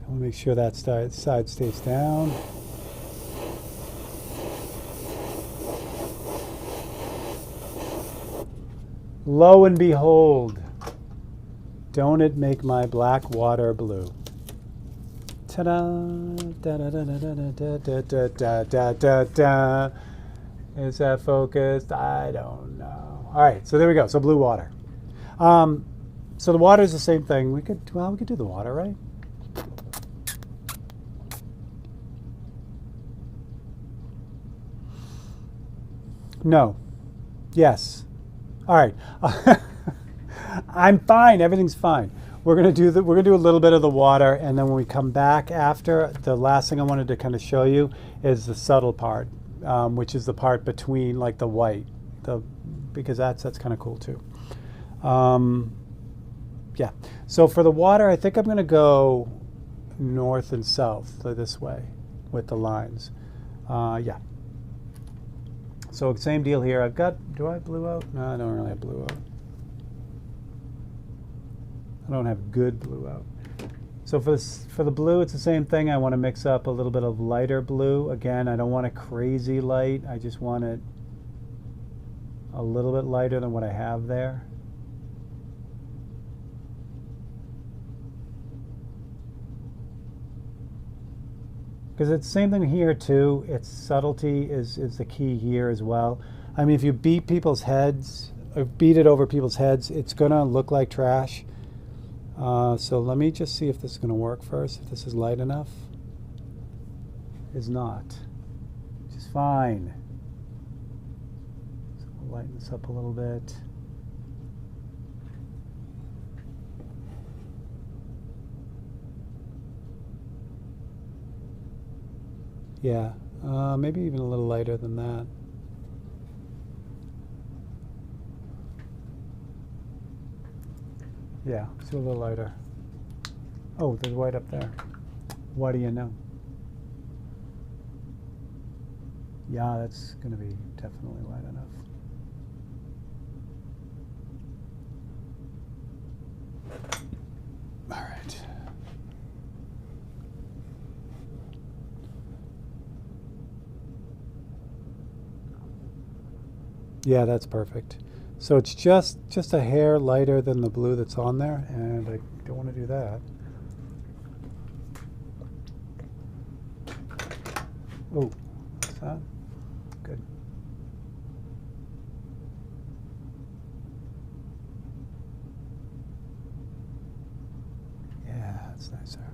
Make sure that side stays down. Lo and behold, don't it make my black water blue? Ta-da! Da-da-da-da-da-da-da-da-da-da. Is that focused? I don't know. All right, so there we go. So blue water. So the water is the same thing. We could do the water, right? No. Yes. All right. I'm fine. Everything's fine. We're gonna do a little bit of the water, and then when we come back after, the last thing I wanted to kind of show you is the subtle part, which is the part between like the white, because that's kind of cool too. Yeah. So for the water, I think I'm gonna go north and south, so this way, with the lines. Yeah. So same deal here. I've got, do I have blue out? No, I don't really have blue out. I don't have good blue out. So for the blue, it's the same thing. I want to mix up a little bit of lighter blue. Again, I don't want it crazy light. I just want it a little bit lighter than what I have there. Because it's the same thing here too. Its subtlety is the key here as well. I mean, if you beat people's heads, or beat it over people's heads, it's gonna look like trash. So let me just see if this is gonna work first, if this is light enough. It's not, which is fine. So we'll lighten this up a little bit. Yeah, maybe even a little lighter than that. Yeah, let's do a little lighter. Oh, there's white up there. What do you know? Yeah, that's going to be definitely light enough. All right. Yeah, that's perfect. So it's just a hair lighter than the blue that's on there, and I don't want to do that. Oh, what's that? Good. Yeah, that's nicer.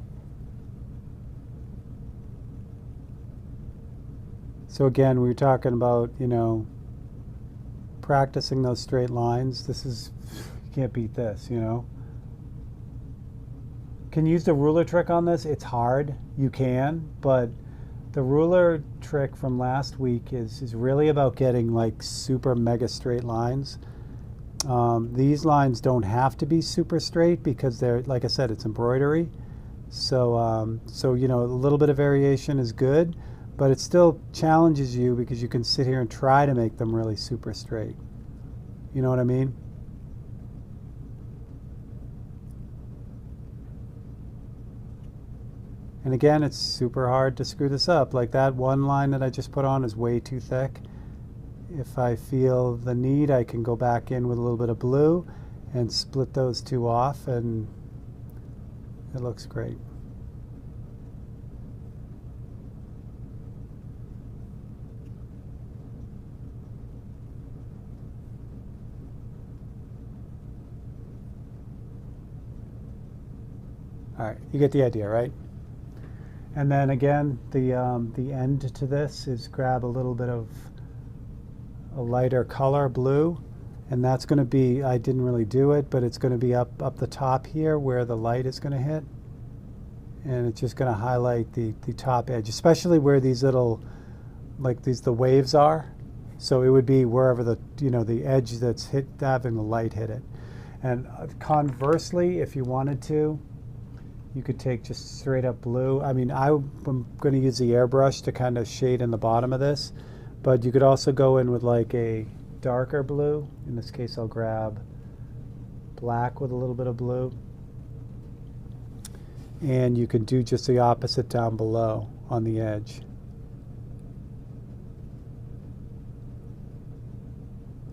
So again, we were talking about, you know, practicing those straight lines. This is, you can't beat this, you know. Can you use the ruler trick on this? It's hard. You can, but the ruler trick from last week is really about getting like super mega straight lines. These lines don't have to be super straight because they're, like I said, it's embroidery. So, so you know, a little bit of variation is good, but it still challenges you because you can sit here and try to make them really super straight. You know what I mean? And again, it's super hard to screw this up. Like that one line that I just put on is way too thick. If I feel the need, I can go back in with a little bit of blue and split those two off, and it looks great. All right, you get the idea, right? And then again, the end to this is grab a little bit of a lighter color, blue, And that's going to be, I didn't really do it, but it's going to be up the top here where the light is going to hit. And it's just going to highlight the top edge, especially where these little, like the waves are. So it would be wherever the, the edge that's having the light hit it. And conversely, if you wanted to, you could take just straight up blue. I mean, I'm going to use the airbrush to kind of shade in the bottom of this, but you could also go in with like a darker blue. In this case, I'll grab black with a little bit of blue. And you can do just the opposite down below on the edge.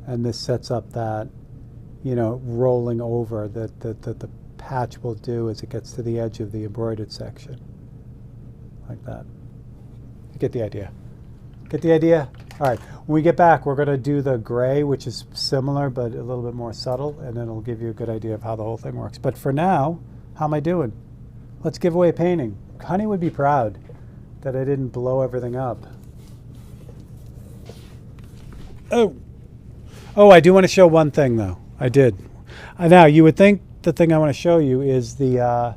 And this sets up that, rolling over that the patch will do as it gets to the edge of the embroidered section. Like that. You get the idea. Get the idea? All right, when we get back, we're going to do the gray, which is similar but a little bit more subtle, and then it'll give you a good idea of how the whole thing works. But for now, how am I doing? Let's give away a painting. Honey would be proud that I didn't blow everything up. Oh, I do want to show one thing, though. I did. Now, you would think the thing I want to show you is the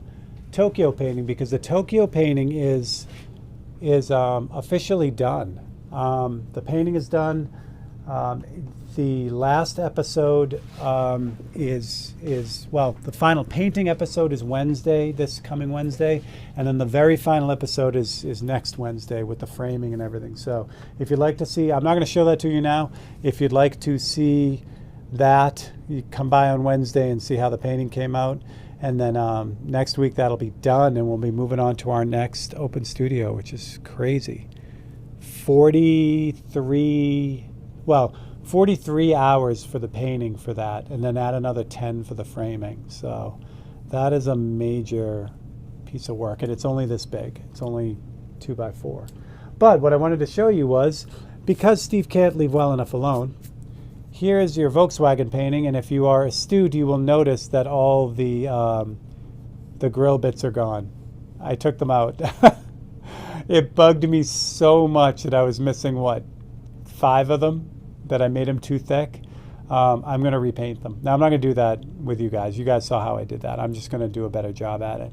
Tokyo painting, because the Tokyo painting is officially done. The painting is done. The last episode the final painting episode is Wednesday, this coming Wednesday, and then the very final episode is next Wednesday with the framing and everything. So if you'd like to see, I'm not going to show that to you now. If you'd like to see that, you come by on Wednesday and see how the painting came out. And then next week that'll be done, and we'll be moving on to our next open studio, which is crazy. 43 hours for the painting for that, and then add another 10 for the framing. So that is a major piece of work, and it's only this big. It's only 2x4. But what I wanted to show you was, because Steve can't leave well enough alone, here is your Volkswagen painting, and if you are astute, you will notice that all the grill bits are gone. I took them out. It bugged me so much that I was missing, 5 of them, that I made them too thick. I'm going to repaint them. Now, I'm not going to do that with you guys. You guys saw how I did that. I'm just going to do a better job at it.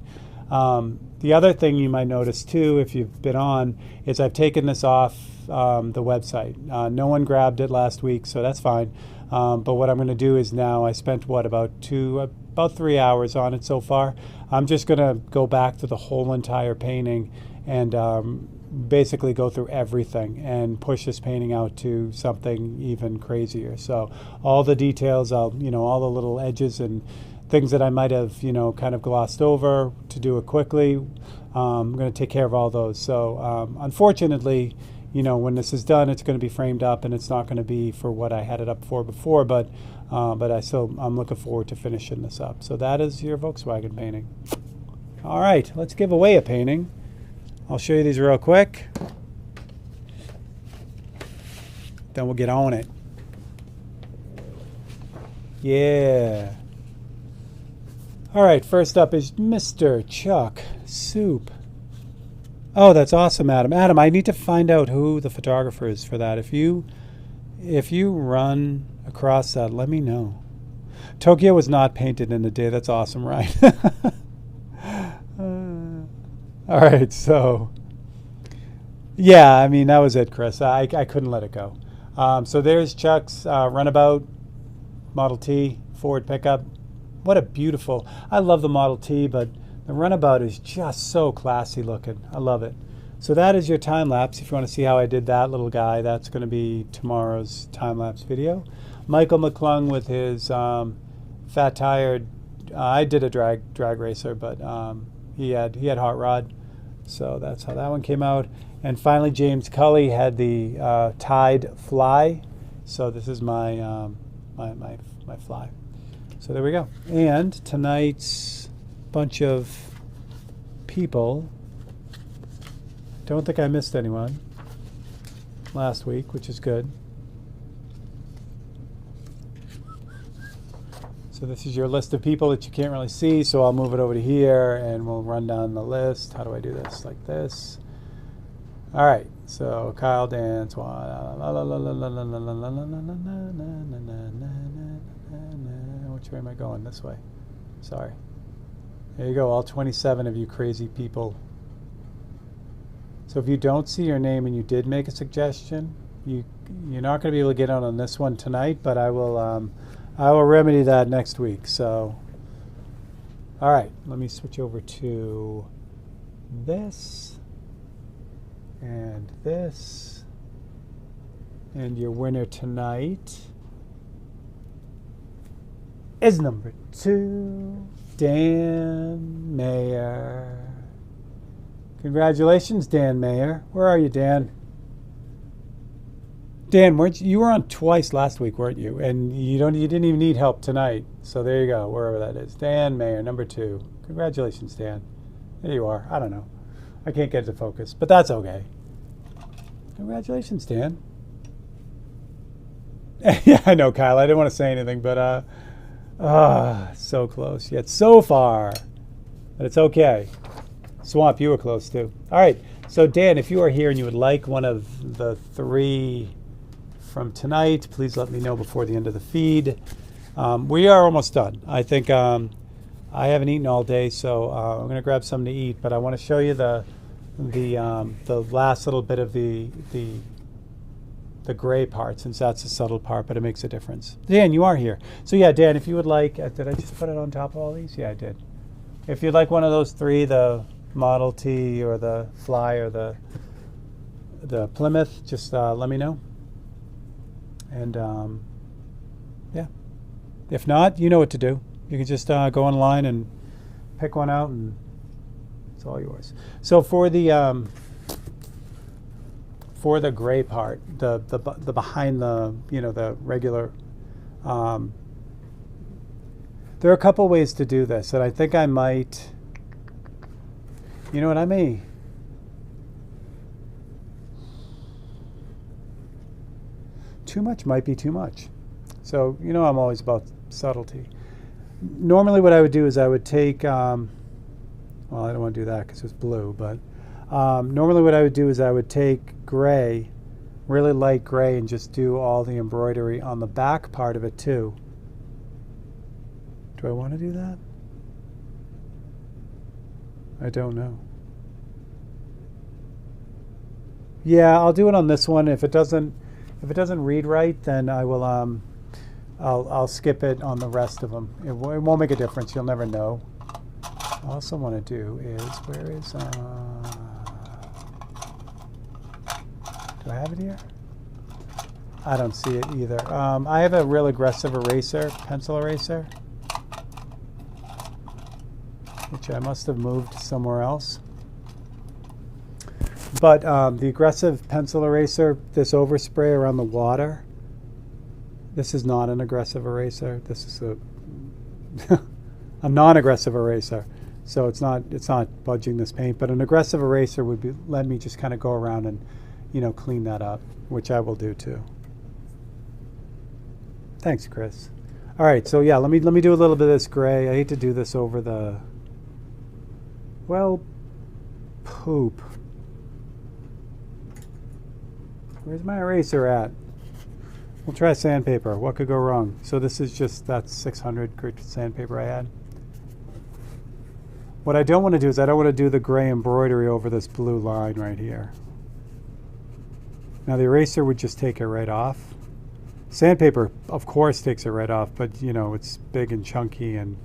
The other thing you might notice, too, if you've been on, is I've taken this off the website. No one grabbed it last week, so that's fine. But what I'm going to do is now, I spent, about 3 hours on it so far. I'm just going to go back to the whole entire painting and basically go through everything and push this painting out to something even crazier. So all the details, all the little edges and things that I might have, kind of glossed over to do it quickly, I'm going to take care of all those. So unfortunately, when this is done, it's going to be framed up, and it's not going to be for what I had it up for before, but I'm looking forward to finishing this up. So that is your Volkswagen painting. All right, let's give away a painting. I'll show you these real quick. Then we'll get on it. Yeah. All right, first up is Mr. Chuck Soup. Oh, that's awesome, Adam. Adam, I need to find out who the photographer is for that. If you run across that, let me know. Tokyo was not painted in a day. That's awesome, right? All right, so yeah, I mean, that was it, Chris. I couldn't let it go. So there's Chuck's Runabout Model T Ford pickup. What a beautiful, I love the Model T, but the Runabout is just so classy looking. I love it. So that is your time lapse. If you want to see how I did that little guy, that's going to be tomorrow's time lapse video. Michael McClung with his fat tire. I did a drag racer, but he had hot rod. So that's how that one came out. And finally, James Cully had the Tide Fly. So this is my my fly. So there we go. And tonight's bunch of people. Don't think I missed anyone last week, which is good. So this is your list of people that you can't really see, so I'll move it over to here and we'll run down the list. How do I do this? Like this. All right, so Kyle Dance. Which way am I going? This way. Sorry. There you go, all 27 of you crazy people. So if you don't see your name and you did make a suggestion, you're not going to be able to get on this one tonight, but I will remedy that next week. So, all right, let me switch over to this and this, and your winner tonight is number 2, Dan Mayer. Congratulations, Dan Mayer. Where are you, Dan? Dan, you were on twice last week, weren't you? And you didn't even need help tonight. So there you go, wherever that is. Dan Mayer, number 2. Congratulations, Dan. There you are. I don't know. I can't get it to focus, but that's okay. Congratulations, Dan. Yeah, I know, Kyle. I didn't want to say anything, but so close yet so far. But it's okay. Swamp, you were close too. All right. So Dan, if you are here and you would like one of the 3 from tonight, please let me know before the end of the feed. We are almost done. I think I haven't eaten all day, so I'm going to grab something to eat. But I want to show you the last little bit of the gray part, since that's the subtle part, but it makes a difference. Dan, you are here. So yeah, Dan, if you would like, did I just put it on top of all these? Yeah, I did. If you'd like one of those 3, the Model T or the Fly or the Plymouth, just let me know. And yeah, if not, you know what to do. You can just go online and pick one out, and it's all yours. So for the gray part, the behind the the regular, there are a couple ways to do this, and I think I might. You know what I mean? Too much might be too much. So, I'm always about subtlety. Normally what I would do is I would take, well, I don't want to do that because it's blue, but normally what I would do is I would take gray, really light gray, and just do all the embroidery on the back part of it too. Do I want to do that? I don't know. Yeah, I'll do it on this one. If it doesn't read right, then I will I'll skip it on the rest of them. It won't make a difference. You'll never know. What I also want to do is, where is do I have it here? I don't see it either. I have a real aggressive eraser, pencil eraser, which I must have moved somewhere else. But the aggressive pencil eraser, this overspray around the water, this is not an aggressive eraser. This is a non-aggressive eraser. So it's not budging this paint. But an aggressive eraser would let me just kind of go around and clean that up, which I will do too. Thanks, Chris. All right, so yeah, let me do a little bit of this gray. I hate to do this over the, well, poop. Where's my eraser at? We'll try sandpaper. What could go wrong? So this is just, that's 600 grit sandpaper I had. What I don't want to do is I don't want to do the gray embroidery over this blue line right here. Now the eraser would just take it right off. Sandpaper, of course, takes it right off, but it's big and chunky and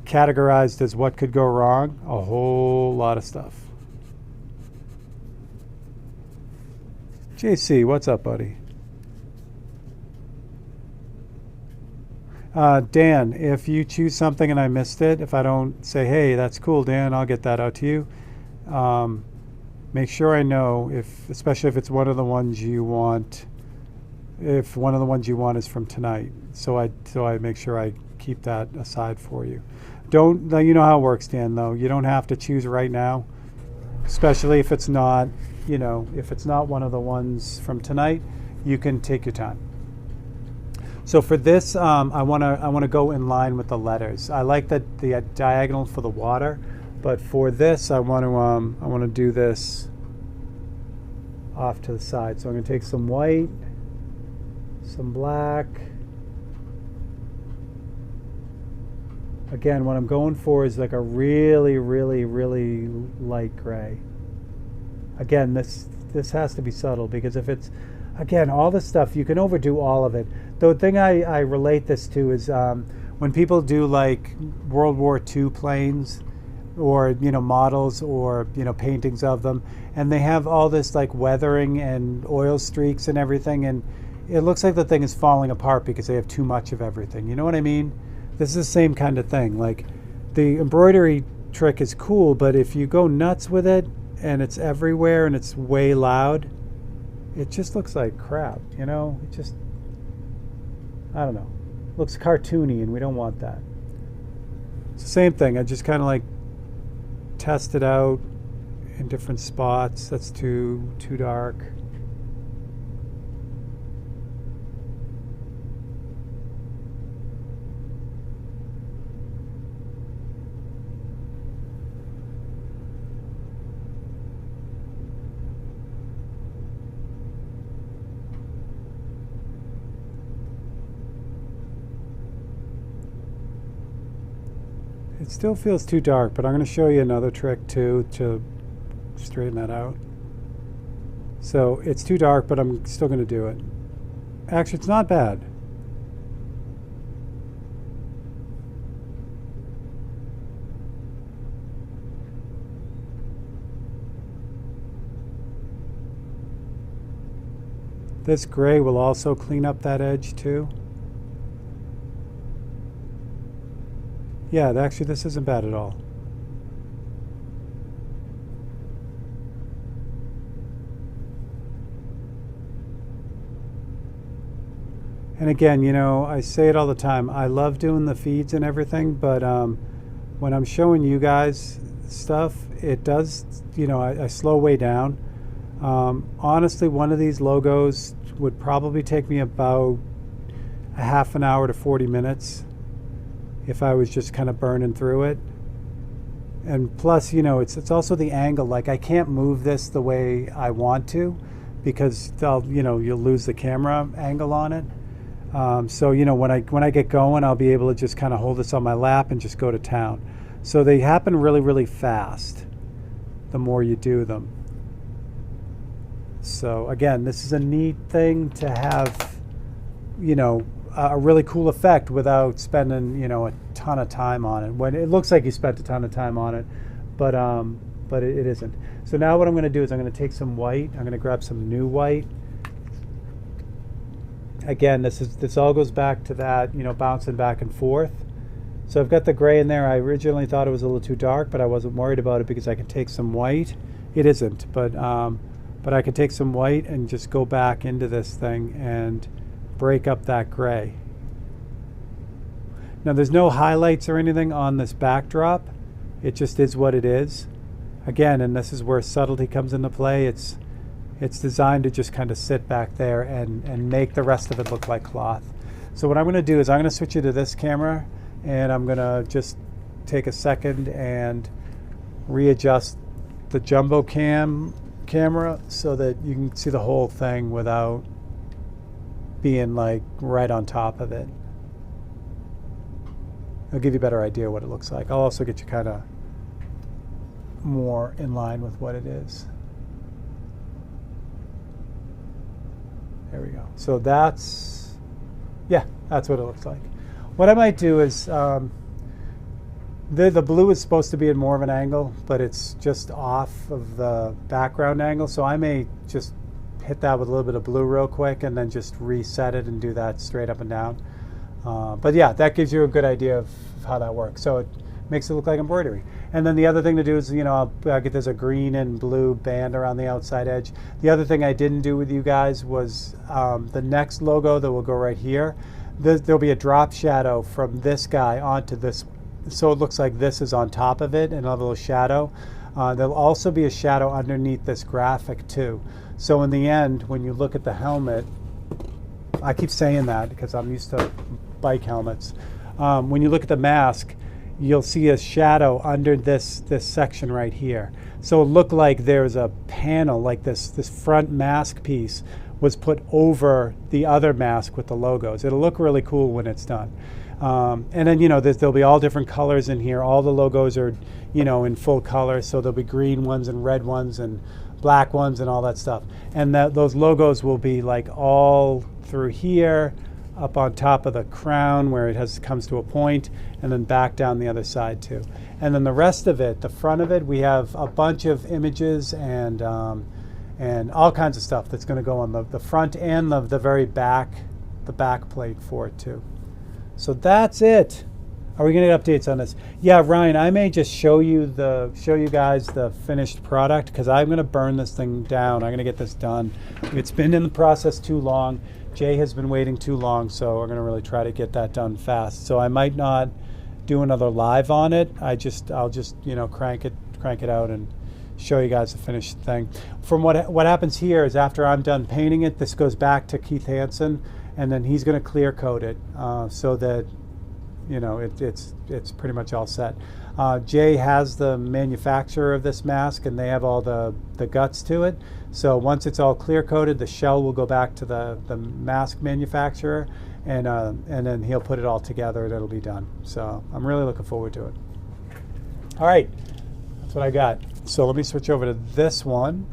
categorized as what could go wrong, a whole lot of stuff. JC, what's up, buddy? Dan, if you choose something and I missed it, if I don't say, hey, that's cool, Dan, I'll get that out to you. Make sure I know, especially if it's one of the ones you want, if one of the ones you want is from tonight. So I make sure I keep that aside for you. You know how it works, Dan, though. You don't have to choose right now, especially if it's not, if it's not one of the ones from tonight. You can take your time. So for this, I want to go in line with the letters. I like the diagonal for the water, but for this, I want to do this off to the side. So I'm going to take some white, some black, Again, what I'm going for is like a really, really, really light gray. Again, this has to be subtle, because if it's, again, all this stuff, you can overdo all of it. The thing I relate this to is when people do like World War II planes, or models, or paintings of them, and they have all this like weathering and oil streaks and everything, and it looks like the thing is falling apart because they have too much of everything. You know what I mean? This is the same kind of thing. Like, the embroidery trick is cool, but if you go nuts with it and it's everywhere and it's way loud, it just looks like crap. It just, I don't know, looks cartoony, and we don't want that. It's the same thing. I just kind of like test it out in different spots. That's too dark. It still feels too dark, but I'm going to show you another trick too to straighten that out. So it's too dark, but I'm still going to do it. Actually, it's not bad. This gray will also clean up that edge too. Yeah, actually this isn't bad at all. And again, I say it all the time. I love doing the feeds and everything, but when I'm showing you guys stuff, it does, I slow way down. Honestly, one of these logos would probably take me about a half an hour to 40 minutes. If I was just kind of burning through it. And plus, it's also the angle. Like, I can't move this the way I want to, because you'll lose the camera angle on it. So when I get going, I'll be able to just kind of hold this on my lap and just go to town. So they happen really, really fast the more you do them. So again, this is a neat thing to have, a really cool effect without spending, a ton of time on it. When it looks like you spent a ton of time on it, but it isn't. So now what I'm going to do is I'm going to take some white. I'm going to grab some new white. Again, this all goes back to that, bouncing back and forth. So I've got the gray in there. I originally thought it was a little too dark, but I wasn't worried about it because I can take some white. It isn't, but I could take some white and just go back into this thing and break up that gray. Now there's no highlights or anything on this backdrop. It just is what it is. Again, and this is where subtlety comes into play. It's designed to just kind of sit back there and make the rest of it look like cloth. So what I'm going to do is I'm going to switch you to this camera, and I'm going to just take a second and readjust the jumbo camera so that you can see the whole thing without being like right on top of it. I'll give you a better idea what it looks like. I'll also get you kind of more in line with what it is. There we go. So that's what it looks like. What I might do is the blue is supposed to be at more of an angle, but it's just off of the background angle. So I may just hit that with a little bit of blue real quick and then just reset it and do that straight up and down. But yeah, that gives you a good idea of how that works. So it makes it look like embroidery. And then the other thing to do is, I'll get there's a green and blue band around the outside edge. The other thing I didn't do with you guys was the next logo that will go right here. There'll be a drop shadow from this guy onto this, so it looks like this is on top of it and a little shadow. There'll also be a shadow underneath this graphic too. So in the end, when you look at the helmet, I keep saying that because I'm used to bike helmets. When you look at the mask, you'll see a shadow under this section right here. So it looked like there's a panel, like this front mask piece was put over the other mask with the logos. It'll look really cool when it's done. And then, there'll be all different colors in here. All the logos are, in full color. So there'll be green ones and red ones and black ones and all that stuff. And those logos will be like all through here, up on top of the crown where it comes to a point, and then back down the other side too. And then the rest of it, the front of it, we have a bunch of images and all kinds of stuff that's going to go on the front and the very back, the back plate for it too. So that's it. Are we going to get updates on this? Yeah, Ryan, I may just show you guys the finished product, because I'm going to burn this thing down. I'm going to get this done. It's been in the process too long. Jay has been waiting too long, so we're going to really try to get that done fast. So I might not do another live on it. I'll just crank it out and show you guys the finished thing. From what happens here is, after I'm done painting it, this goes back to Keith Hansen, and then he's going to clear coat it so that it's pretty much all set. Jay has the manufacturer of this mask, and they have all the guts to it. So once it's all clear coated, the shell will go back to the mask manufacturer, and then he'll put it all together and it'll be done. So I'm really looking forward to it. All right, that's what I got. So let me switch over to this one.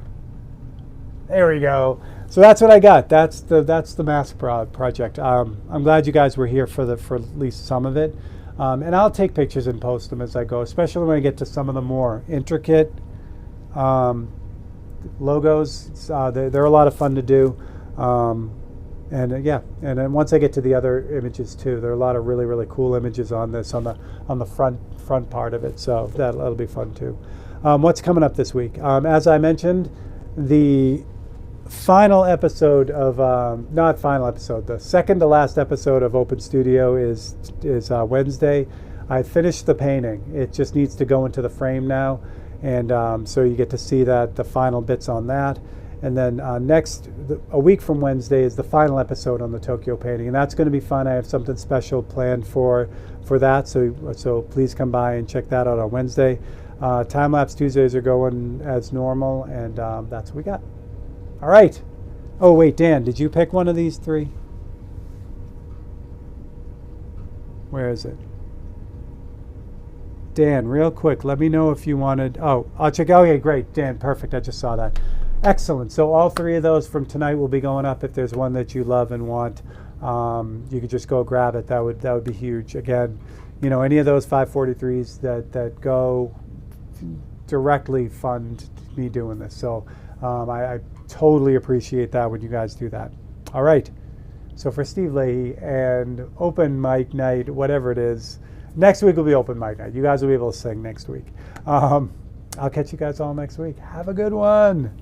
There we go. So that's what I got. That's the mask project. I'm glad you guys were here for at least some of it. And I'll take pictures and post them as I go, especially when I get to some of the more intricate logos. They're a lot of fun to do. And then once I get to the other images too, there are a lot of really, really cool images on this, on the front part of it. So that'll be fun too. What's coming up this week? As I mentioned, the final episode of the second to last episode of Open Studio is Wednesday. I finished the painting. It just needs to go into the frame now, and so you get to see the final bits on that. And then a week from Wednesday is the final episode on the Tokyo painting, and that's going to be fun. I have something special planned for that, so please come by and check that out on Wednesday. Time-lapse Tuesdays are going as normal, and that's what we got. All right. Oh, wait, Dan, did you pick one of these three? Where is it? Dan, real quick, let me know if you wanted... Oh, I'll check... Okay, great. Dan, perfect. I just saw that. Excellent. So all three of those from tonight will be going up. If there's one that you love and want, you could just go grab it. That would be huge. Again, any of those 543s that go directly fund me doing this. So I totally appreciate that when you guys do that. All right. So for Steve Leahy and open mic night, whatever it is, next week will be open mic night. You guys will be able to sing next week. I'll catch you guys all next week. Have a good one.